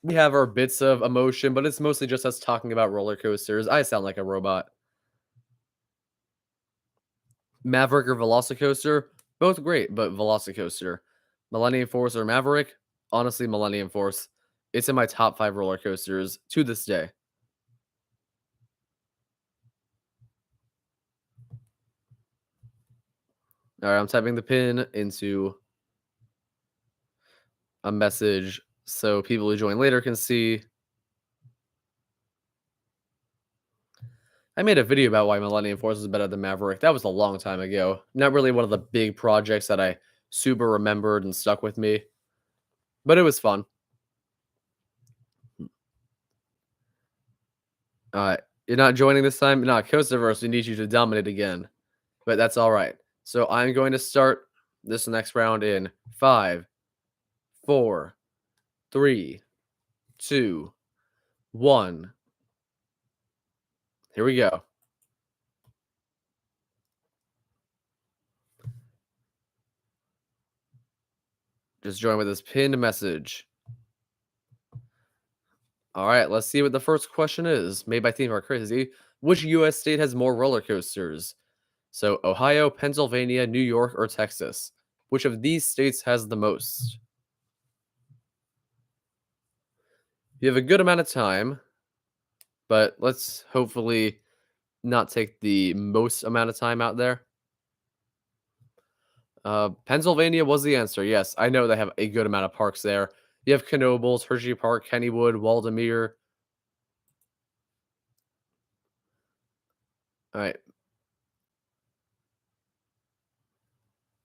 We have our bits of emotion, but it's mostly just us talking about roller coasters. I sound like a robot. Maverick or Velocicoaster, both great, but Velocicoaster. Millennium Force or Maverick, honestly, Millennium Force. It's in my top 5 roller coasters to this day. All right, I'm typing the pin into a message so people who join later can see. I made a video about why Millennium Force is better than Maverick. That was a long time ago. Not really one of the big projects that I super remembered and stuck with me, but it was fun. Uh, you're not joining this time? No, Coasterverse, we need you to dominate again, but that's all right. So I'm going to start this next round in five, four, three, two, one. Here we go. Just join with this pinned message. All right, let's see what the first question is. Made by Theme Park Crazy. Which U.S. state has more roller coasters? So, Ohio, Pennsylvania, New York, or Texas? Which of these states has the most? You have a good amount of time, but let's hopefully not take the most amount of time out there. Pennsylvania was the answer. Yes, I know they have a good amount of parks there. You have Knoebels, Hershey Park, Kennywood, Waldemere. All right.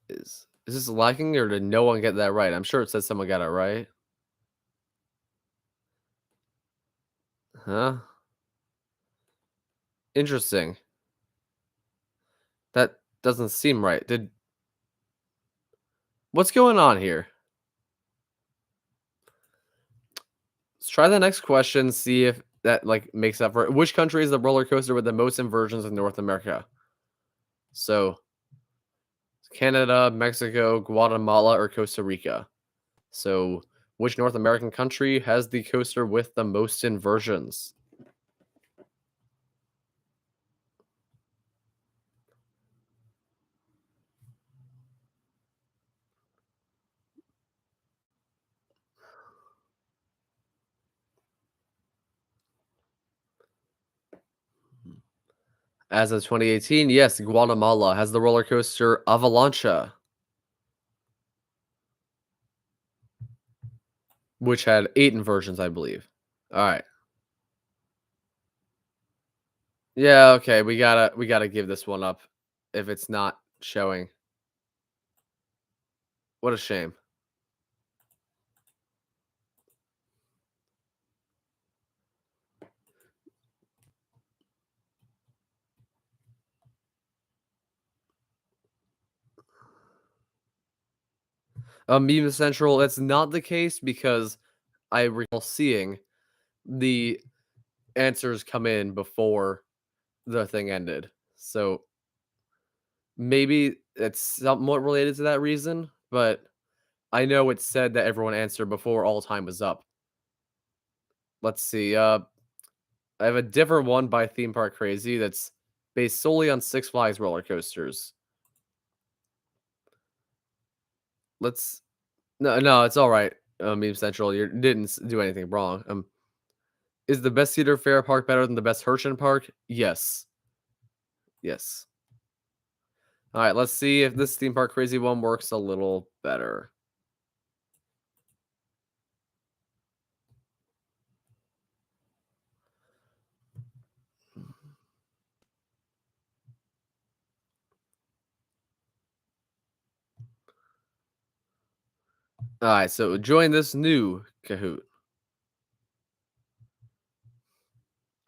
Is this lacking or did no one get that right? I'm sure it says someone got it right. Huh? Interesting. That doesn't seem right. What's going on here? Let's try the next question, see if that like makes up for it. Which country is the roller coaster with the most inversions in North America? So Canada, Mexico, Guatemala, or Costa Rica. So which North American country has the coaster with the most inversions? As of 2018, yes, Guatemala has the roller coaster Avalancha, which had 8 inversions, I believe. All right. Yeah, okay, we gotta give this one up if it's not showing. What a shame. Meme Central, that's not the case because I recall seeing the answers come in before the thing ended. So maybe it's somewhat related to that reason, but I know it said that everyone answered before all time was up. Let's see. I have a different one by Theme Park Crazy that's based solely on Six Flags roller coasters. Let's no, it's all right. Meme Central, you didn't do anything wrong. Is the best Cedar Fair park better than the best Hershey Park? Yes, yes. All right, let's see if this Theme Park Crazy one works a little better. All right, so join this new Kahoot.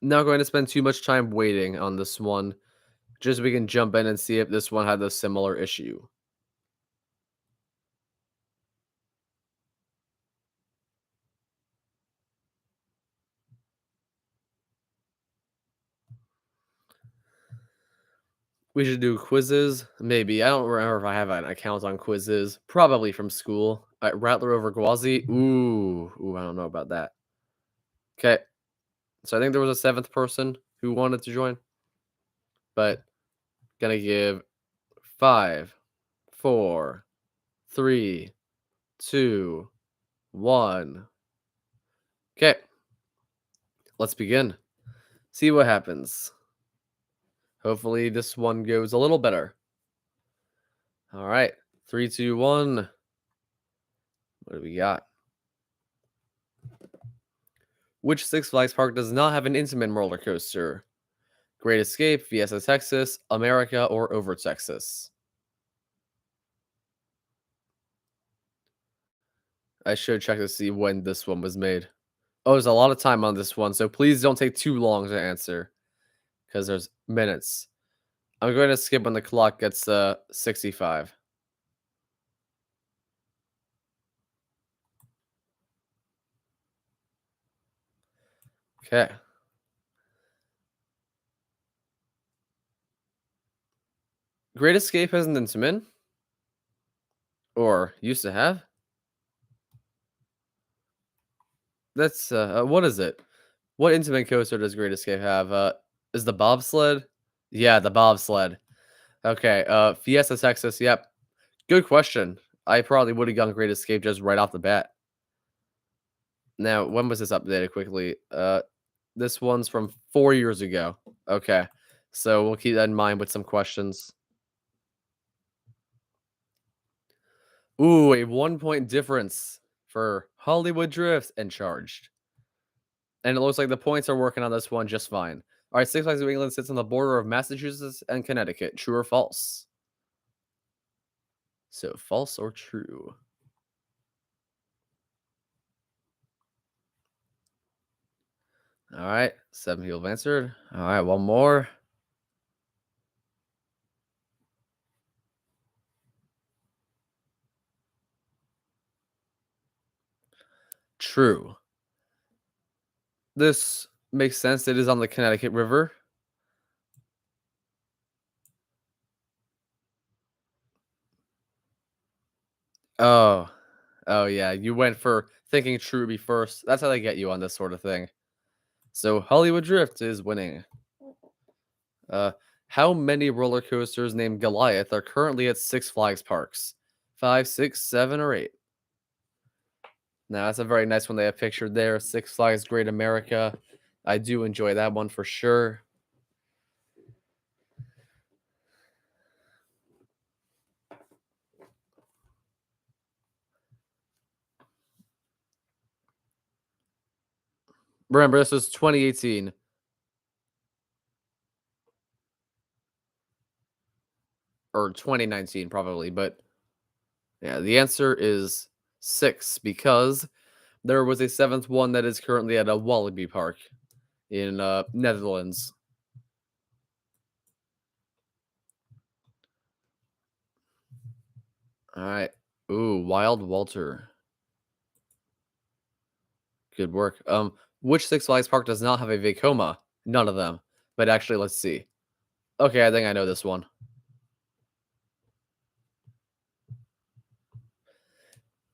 Not going to spend too much time waiting on this one. Just so we can jump in and see if this one had a similar issue. We should do quizzes, maybe. I don't remember if I have an account on quizzes. Probably from school. Rattler over Gwazi. Ooh, I don't know about that. Okay, so I think there was a seventh person who wanted to join, but gonna give 5, 4, 3, 2, 1. Okay, let's begin. See what happens. Hopefully, this one goes a little better. All right, 3, 2, 1. What do we got? Which Six Flags park does not have an Intamin roller coaster? Great Escape, Fiesta Texas, America, or Over Texas? I should check to see when this one was made. Oh, there's a lot of time on this one, so please don't take too long to answer because there's minutes. I'm going to skip when the clock gets 65. Okay. Great Escape has an Intamin, or used to have. That's what is it? What Intamin coaster does Great Escape have? Is the bobsled? Yeah, the bobsled. Okay. Fiesta Texas. Yep. Good question. I probably would have gone Great Escape just right off the bat. Now, when was this updated quickly? This one's from 4 years ago. Okay. So we'll keep that in mind with some questions. Ooh, a 1 point difference for Hollywood Drift and Charged. And it looks like the points are working on this one just fine. All right, Six Flags New England sits on the border of Massachusetts and Connecticut. True or false? So false or true? All right, 7 people have answered. All right, one more. True. This makes sense. It is on the Connecticut River. Oh, oh yeah. You went for thinking true be first. That's how they get you on this sort of thing. So Hollywood Drift is winning. Uh, how many roller coasters named Goliath are currently at Six Flags parks? Five, six, seven, or eight? Now that's a very nice one they have pictured there. Six Flags Great America. I do enjoy that one for sure. Remember, this was 2018 or 2019, probably, but yeah, the answer is six because there was a seventh one that is currently at a Wallaby Park in Netherlands. All right. Ooh, Wild Walter. Good work. Which Six Flags park does not have a Vekoma? None of them. But actually, let's see. Okay, I think I know this one.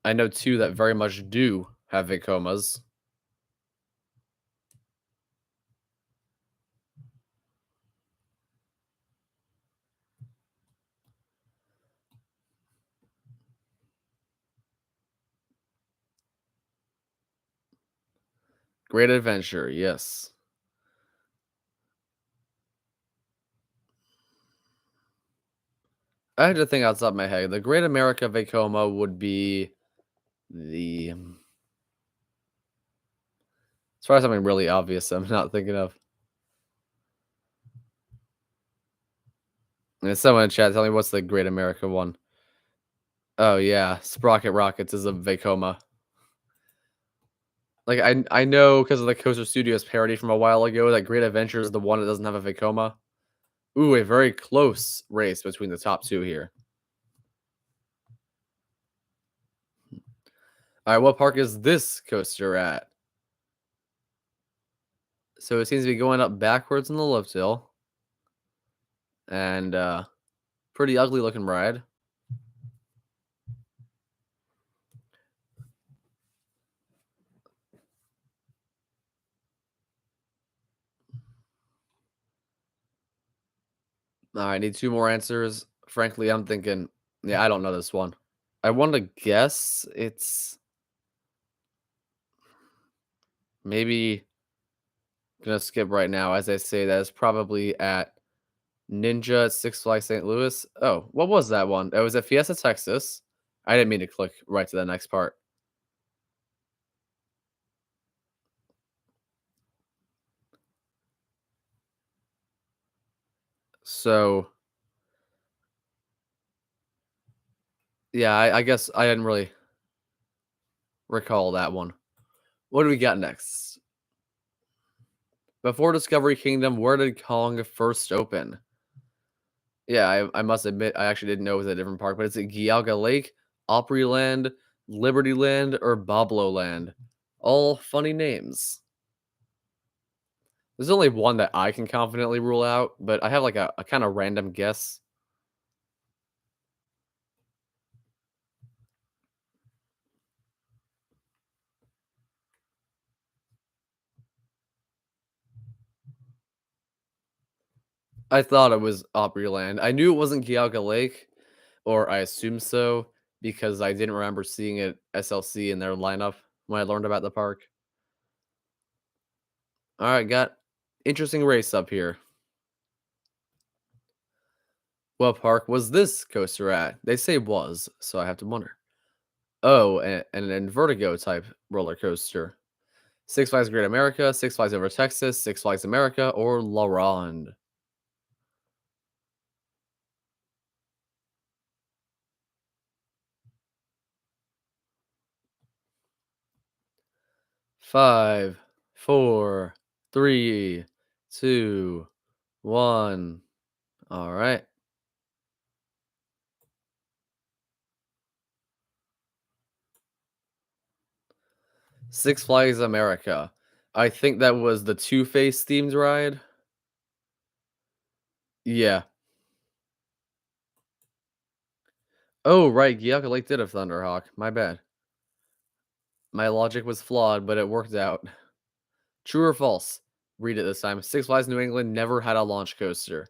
I know two that very much do have Vekomas. Great Adventure, yes. I had to think outside my head. The Great America Vekoma would be the. As far as something really obvious, I'm not thinking of. And someone in chat, tell me what's the Great America one. Oh yeah, Sprocket Rockets is a Vekoma. Like I know because of the Coaster Studios parody from a while ago that Great Adventure is the one that doesn't have a Vekoma. Ooh, a very close race between the top two here. All right, what park is this coaster at? So it seems to be going up backwards in the lift hill. And pretty ugly looking ride. All right, I need two more answers. Frankly, I'm thinking, yeah, I don't know this one. I want to guess it's maybe gonna skip right now as I say that it's probably at Ninja at Six Flags St. Louis. Oh, what was that one? It was at Fiesta, Texas. I didn't mean to click right to the next part. So yeah, I guess I didn't really recall that one. What do we got next? Before Discovery Kingdom, where did Kong first open? Yeah, I must admit, I actually didn't know it was a different park, but it's at Geauga Lake, Opryland, Liberty Land, or Boblo Land. All funny names. There's only one that I can confidently rule out, but I have like a kind of random guess. I thought it was Opryland. I knew it wasn't Geauga Lake, or I assumed so because I didn't remember seeing it SLC in their lineup when I learned about the park. All right, got interesting race up here. What park was this coaster at? They say was, so I have to wonder. Oh, an Vertigo type roller coaster. Six Flags Great America, Six Flags Over Texas, Six Flags America, or La Ronde. 5, 4, 3, 2, 1. All right. Six Flags America. I think that was the Two-Face themed ride. Yeah. Oh, right. Geauga Lake did have Thunderhawk. My bad. My logic was flawed, but it worked out. True or false? Read it this time. Six Flags New England never had a launch coaster.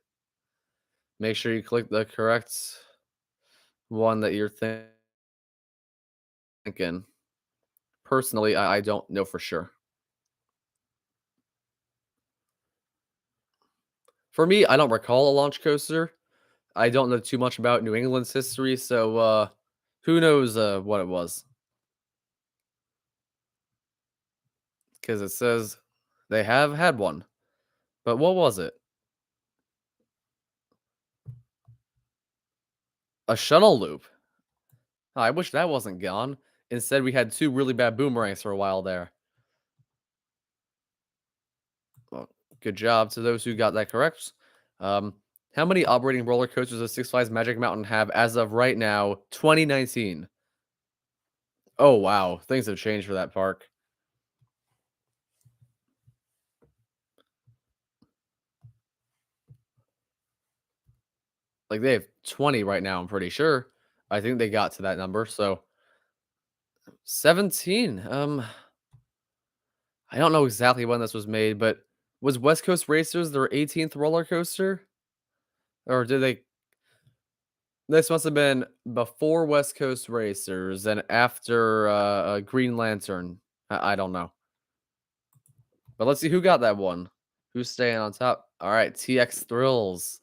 Make sure you click the correct one that you're thinking. Personally, I don't know for sure. For me, I don't recall a launch coaster. I don't know too much about New England's history, so who knows what it was? Because it says they have had one, but what was it? A shuttle loop. I wish that wasn't gone. Instead, we had two really bad boomerangs for a while there. Well, good job to those who got that correct. Um, how many operating roller coasters does Six Flags Magic Mountain have as of right now, 2019? Oh wow, things have changed for that park. Like they have 20 right now, I'm pretty sure. I think they got to that number. So 17. I don't know exactly when this was made, but was West Coast Racers their 18th roller coaster? Or did they this must have been before West Coast Racers and after Green Lantern. I don't know. But let's see who got that one. Who's staying on top? All right, TX Thrills.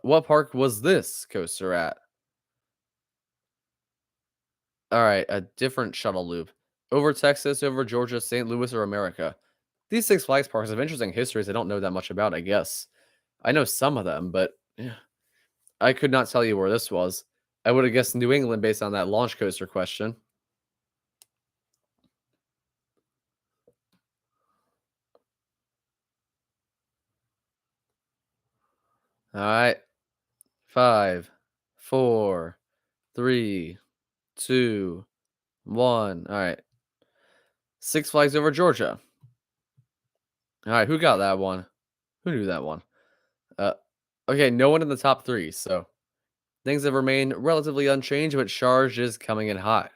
What park was this coaster at? All right, a different shuttle loop. Over Texas, over Georgia, St. Louis, or America. These Six Flags parks have interesting histories I don't know that much about, I guess. I know some of them, but yeah, I could not tell you where this was. I would have guessed New England based on that launch coaster question. All right, 5, 4, 3, 2, 1. All right, Six Flags over Georgia. All right, who got that one? Who knew that one? Uh, okay, no one in the top three, so things have remained relatively unchanged, but Charge is coming in hot.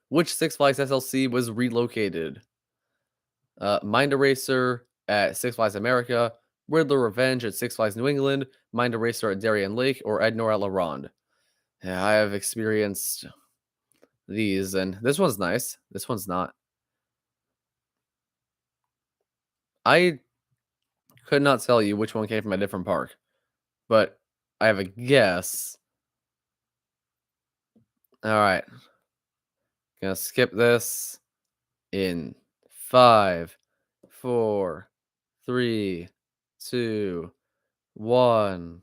Which Six Flags SLC was relocated? Mind Eraser at Six Flags America, Riddler Revenge at Six Flags New England, Mind Eraser at Darien Lake, or Ednor at La Ronde. Yeah, I have experienced these, and this one's nice. This one's not. I could not tell you which one came from a different park, but I have a guess. All right, gonna skip this in 5, 4, 3, 2, 1.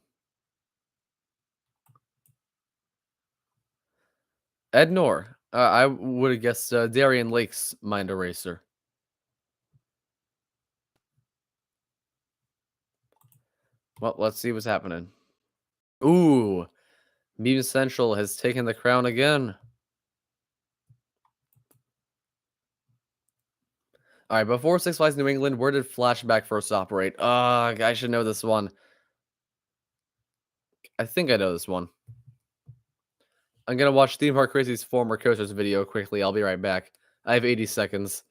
Ednor. I would have guessed Darien Lake's Mind Eraser. Well, let's see what's happening. Ooh, Meme Central has taken the crown again. All right, before Six Flags New England, where did Flashback first operate? I should know this one. I think I know this one. I'm gonna watch Theme Park Crazy's former coaster's video quickly. I'll be right back. I have 80 seconds.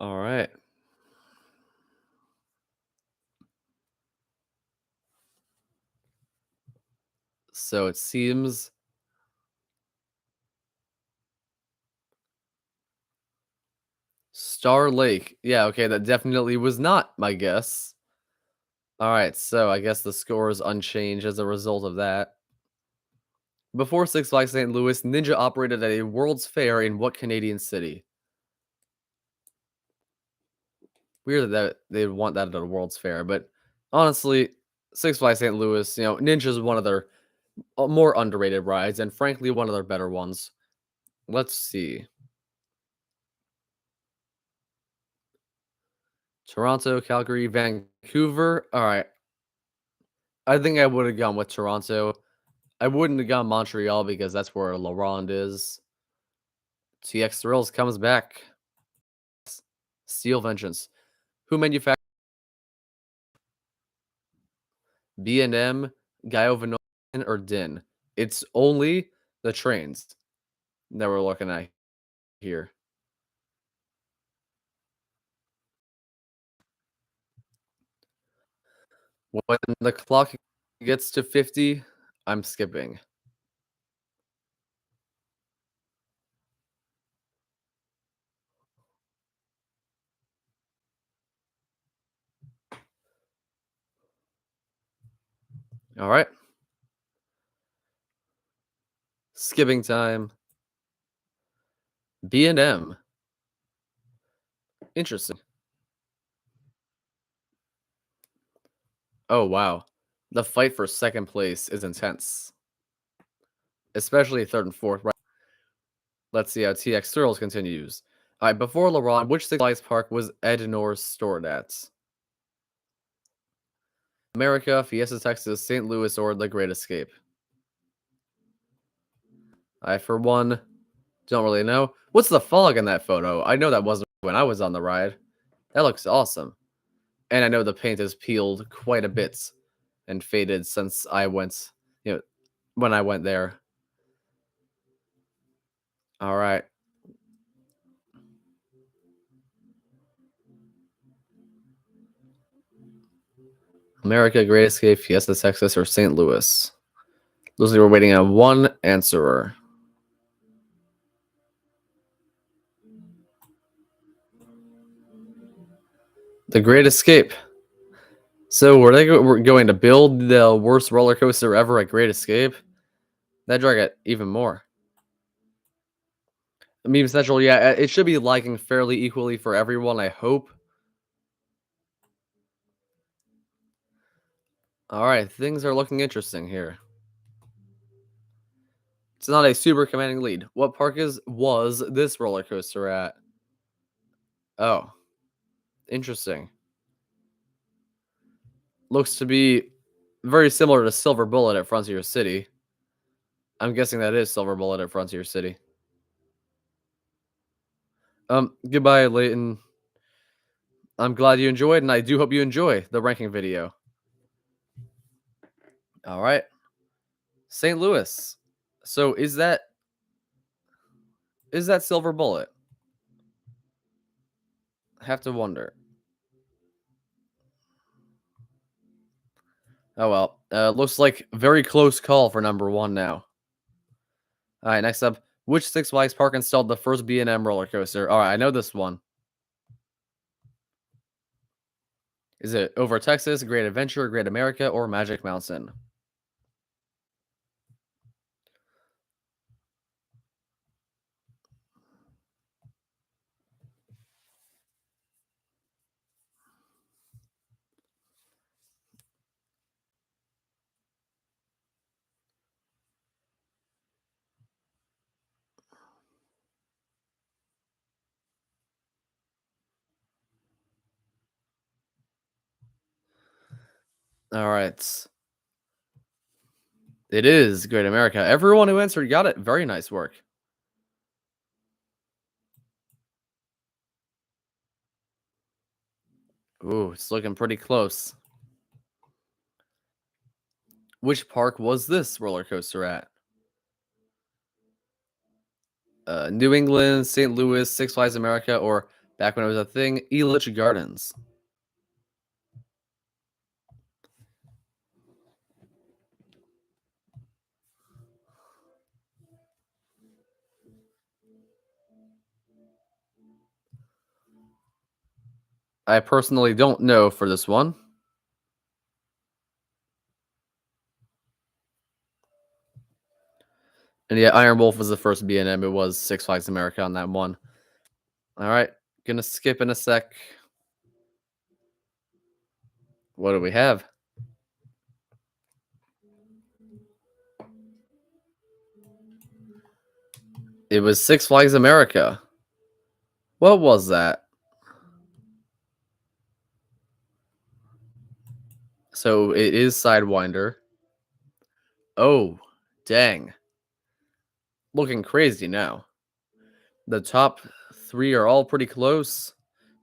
All right. So it seems Star Lake. Yeah, okay, that definitely was not my guess. All right, so I guess the score is unchanged as a result of that. Before Six Flags St. Louis, Ninja operated at a World's Fair in what Canadian city? Weird that they'd want that at a World's Fair, but honestly, Six Flags St. Louis, Ninja is one of their more underrated rides, and frankly, one of their better ones. Let's see. Toronto, Calgary, Vancouver. All right. I think I would have gone with Toronto. I wouldn't have gone Montreal because that's where La Ronde is. TX Thrills comes back. Steel Vengeance. Who manufactured B&M, Gaio or Din? It's only the trains that we're looking at here. When the clock gets to 50, I'm skipping. All right. Skipping time. B&M. Interesting. Oh, wow. The fight for second place is intense, especially third and fourth. Right. Let's see how TX Thrills continues. All right, before LaRon, which Six Flags Park was Ed Norris stored at? America, Fiesta, Texas, St. Louis, or The Great Escape? I, for one, don't really know. What's the fog in that photo? I know that wasn't when I was on the ride. That looks awesome. And I know the paint has peeled quite a bit and faded since I went, when I went there. All right. America, Great Escape, Fiesta, Texas, or St. Louis? Those were waiting on one answerer. The Great Escape. So were they going to build the worst roller coaster ever at Great Escape? That drag it even more. Meme Central, yeah, it should be liking fairly equally for everyone, I hope. All right, things are looking interesting here. It's not a super commanding lead. What park was this roller coaster at? Oh, interesting. Looks to be very similar to Silver Bullet at Frontier City. I'm guessing that is Silver Bullet at Frontier City. Goodbye, Leighton. I'm glad you enjoyed, and I do hope you enjoy the ranking video. All right. St. Louis. So is that Silver Bullet? I have to wonder. Oh well. Looks like very close call for number one now. All right, next up, which Six Flags park installed the first B&M roller coaster? All right, I know this one. Is it Over Texas, Great Adventure, Great America, or Magic Mountain? All right. It is Great America. Everyone who answered got it. Very nice work. Ooh, it's looking pretty close. Which park was this roller coaster at? New England, St. Louis, Six Flags America, or back when it was a thing, Elitch Gardens. I personally don't know for this one. And yeah, Iron Wolf was the first B&M. It was Six Flags America on that one. All right, gonna skip in a sec. What do we have? It was Six Flags America. What was that? So it is Sidewinder. Oh, dang. Looking crazy now. The top three are all pretty close.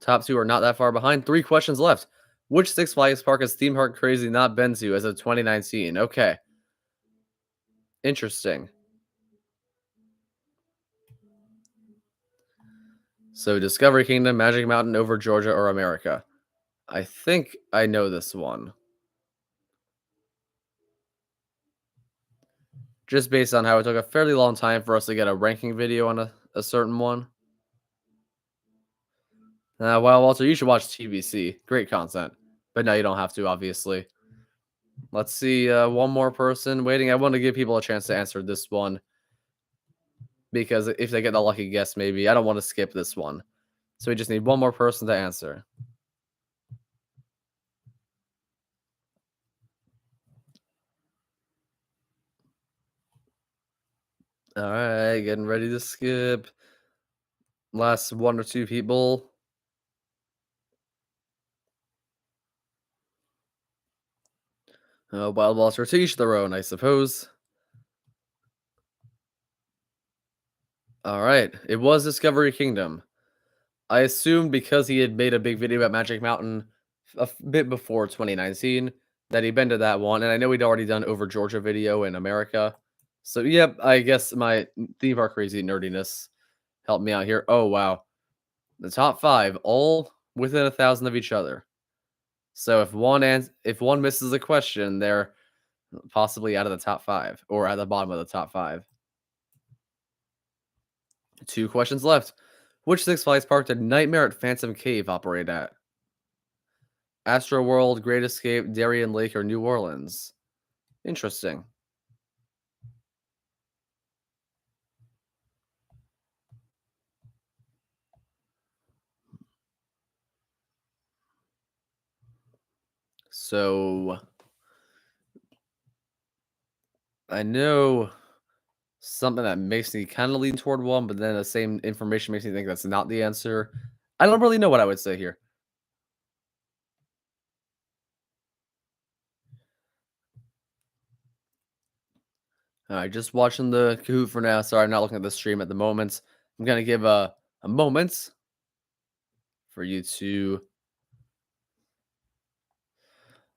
Top two are not that far behind. 3 questions left. Which Six Flags park has Theme Park Crazy not been to as of 2019? Okay. Interesting. So Discovery Kingdom, Magic Mountain, over Georgia, or America? I think I know this one. Just based on how it took a fairly long time for us to get a ranking video on a certain one. Well, Walter, you should watch TBC. Great content. But no, you don't have to, obviously. Let's see, one more person waiting. I want to give people a chance to answer this one. Because if they get the lucky guess, maybe. I don't want to skip this one. So we just need one more person to answer. All right, getting ready to skip. Last 1 or 2 people. Wild Walter, to each their own, I suppose. All right, it was Discovery Kingdom. I assumed because he had made a big video about Magic Mountain bit before 2019 that he'd been to that one, and I know he'd already done Over Georgia video in America. So, yep, I guess my theme park crazy nerdiness helped me out here. Oh, wow. The top 5, all within 1,000 of each other. So if one misses a question, they're possibly out of the top 5 or at the bottom of the top 5. 2 questions left. Which Six Flags park did Nightmare at Phantom Cave operate at? Astro World, Great Escape, Darien Lake, or New Orleans? Interesting. So I know something that makes me kind of lean toward one, but then the same information makes me think that's not the answer. I don't really know what I would say here. All right, just watching the Kahoot for now. Sorry, I'm not looking at the stream at the moment. I'm gonna give a moment for you to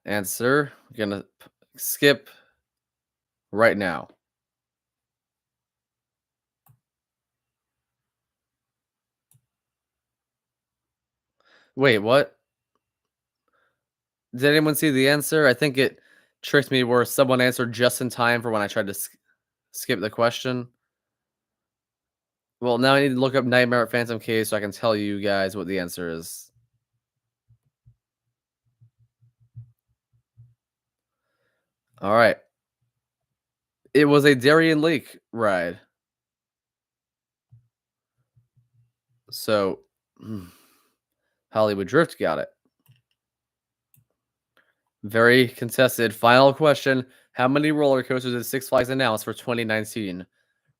answer. I'm gonna skip right now. Wait, what? Did anyone see the answer? I think it tricked me where someone answered just in time for when I tried to skip the question. Well, now I need to look up Nightmare at Phantom Cave so I can tell you guys what the answer is. All right. It was a Darien Lake ride. So, Hollywood Drift got it. Very contested. Final question. How many roller coasters did Six Flags announce for 2019?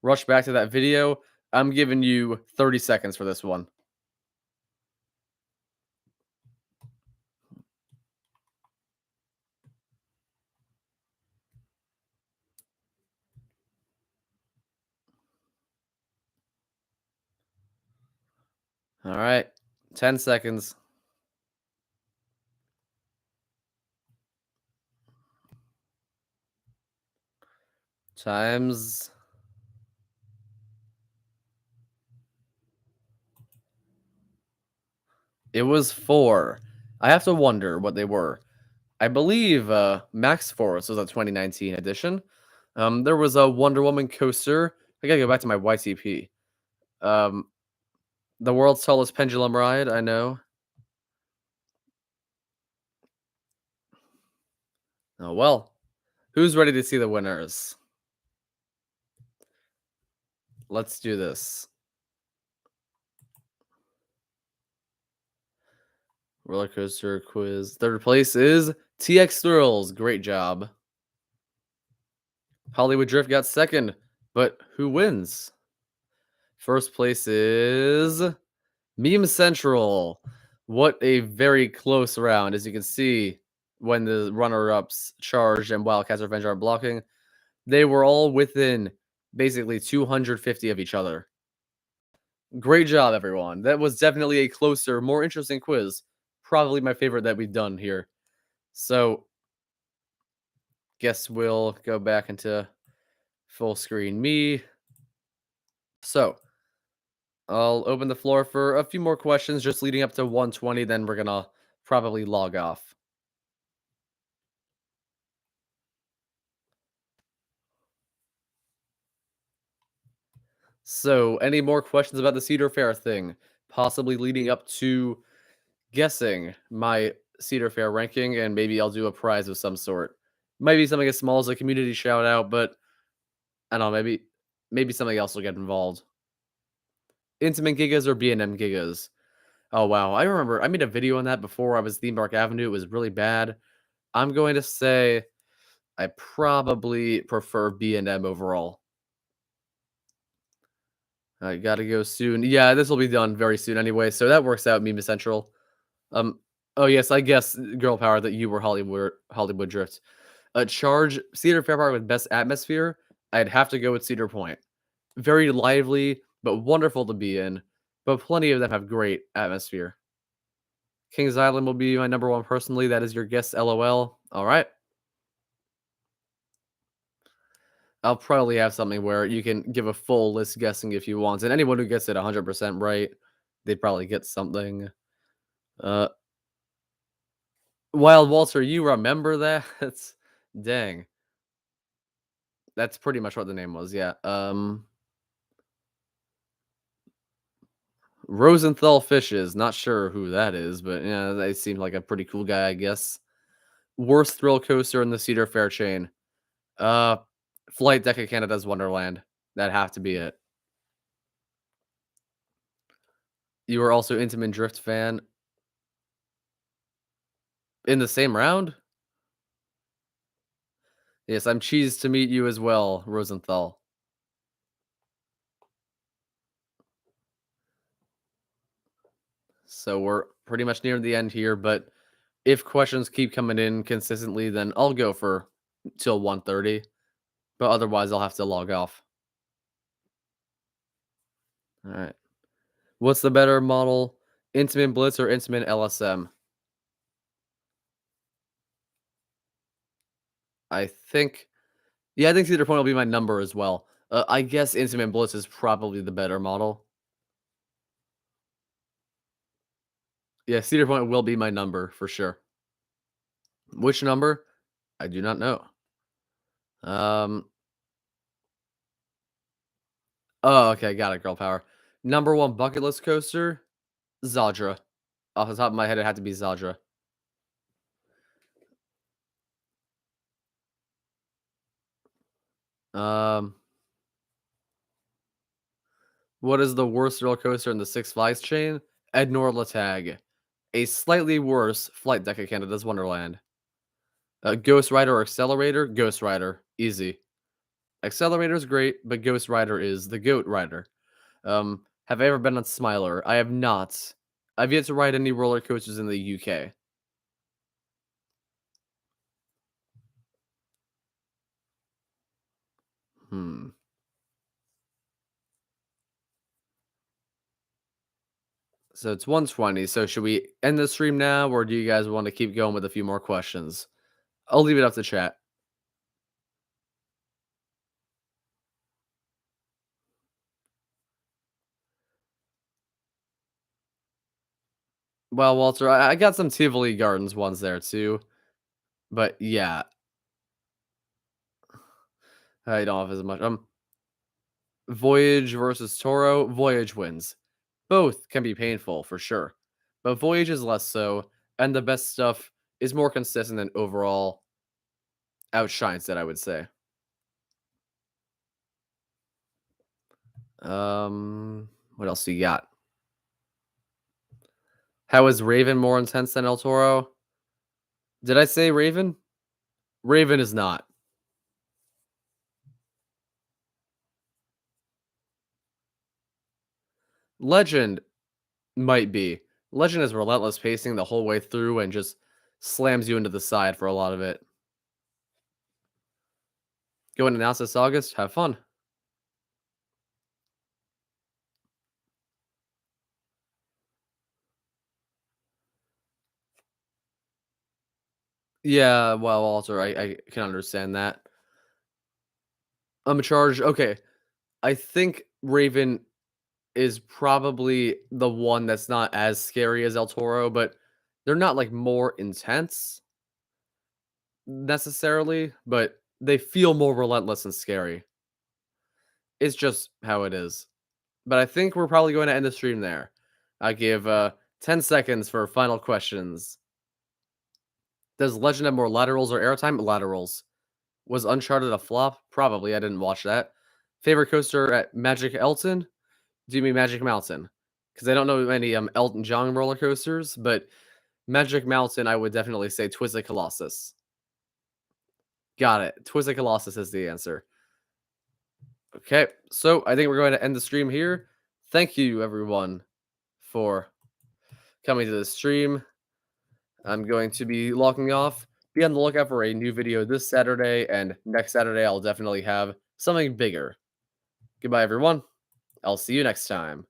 Rush back to that video. I'm giving you 30 seconds for this one. All right. 10 seconds. Times. It was 4. I have to wonder what they were. I believe Max Force was a 2019 edition. There was a Wonder Woman coaster. I gotta go back to my YTP. Um, the world's tallest pendulum ride. I know. Oh well. Who's ready to see the winners? Let's do this. Roller coaster quiz. Third place is TX Thrills. Great job. Hollywood Drift got second, but who wins? First place is Meme Central. What a very close round. As you can see, when the runner-ups Charge and Wildcats Revenge are blocking, they were all within basically 250 of each other. Great job, everyone. That was definitely a closer, more interesting quiz. Probably my favorite that we've done here. So, guess we'll go back into full screen me. So, I'll open the floor for a few more questions just leading up to 120, then we're gonna probably log off. So, any more questions about the Cedar Fair thing? Possibly leading up to guessing my Cedar Fair ranking, and maybe I'll do a prize of some sort. Might be something as small as a community shout out, but I don't know, maybe something else will get involved. Intimate gigas or B&M gigas? Oh wow, I remember I made a video on that before I was Theme Park Avenue. It was really bad. I'm going to say I probably prefer B&M overall. I gotta go soon. Yeah, this will be done very soon anyway, so that works out, Meme Central. Um, oh yes, I guess Girl Power that you were Hollywood Drift. Charge Cedar Fair Park with best atmosphere. I'd have to go with Cedar Point. Very lively, but wonderful to be in. But plenty of them have great atmosphere. Kings Island will be my number one personally. That is your guess, LOL. All right. I'll probably have something where you can give a full list guessing if you want, and anyone who gets it 100% right, they'd probably get something. Uh, Wild Walter, you remember that? That's dang. That's pretty much what the name was. Yeah. Rosenthal Fishes. Not sure who that is, but yeah, they seem like a pretty cool guy, I guess. Worst thrill coaster in the Cedar Fair chain. Uh, Flight Deck of Canada's Wonderland. That'd have to be it. You were also Intamin Drift fan in the same round? Yes, I'm cheesed to meet you as well, Rosenthal. So we're pretty much near the end here, but if questions keep coming in consistently, then I'll go for till 1:30. But otherwise, I'll have to log off. All right. What's the better model, Intamin Blitz or Intamin LSM? I think, yeah, I think Cedar Point will be my number as well. I guess Intamin Blitz is probably the better model. Yeah, Cedar Point will be my number for sure. Which number? I do not know. Um. Oh, okay, got it. Girl power. Number one bucket list coaster, Zadra. Off the top of my head, it had to be Zadra. Um. What is the worst roller coaster in the Six Flags chain? Ednor Latag. A slightly worse Flight Deck of Canada's Wonderland. Ghost Rider or Accelerator? Ghost Rider. Easy. Accelerator is great, but Ghost Rider is the GOAT rider. Have I ever been on Smiler? I have not. I've yet to ride any roller coasters in the UK. Hmm. So it's 1:20. So should we end the stream now, or do you guys want to keep going with a few more questions? I'll leave it up to chat. Well, Walter, I got some Tivoli Gardens ones there too. But yeah, I don't have as much. Voyage versus Toro. Voyage wins. Both can be painful for sure, but Voyage is less so, and the best stuff is more consistent and overall outshines it, I would say. What else do you got? How is Raven more intense than El Toro? Did I say Raven? Raven is not. Legend might be. Legend is relentless pacing the whole way through and just slams you into the side for a lot of it. Go and announce this August. Have fun. Yeah, well, Walter, I can understand that. I'm in charge. Okay, I think Raven is probably the one that's not as scary as El Toro, but they're not like more intense necessarily, but they feel more relentless and scary. It's just how it is. But I think we're probably going to end the stream there. I give 10 seconds for final questions. Does Legend have more laterals or airtime? Laterals. Was Uncharted a flop? Probably. I didn't watch that. Favorite coaster at Magic Elton? Do you mean Magic Mountain? Because I don't know any Elton John roller coasters, but Magic Mountain, I would definitely say Twisted Colossus. Got it. Twisted Colossus is the answer. Okay, so I think we're going to end the stream here. Thank you, everyone, for coming to the stream. I'm going to be logging off. Be on the lookout for a new video this Saturday, and next Saturday I'll definitely have something bigger. Goodbye, everyone. I'll see you next time.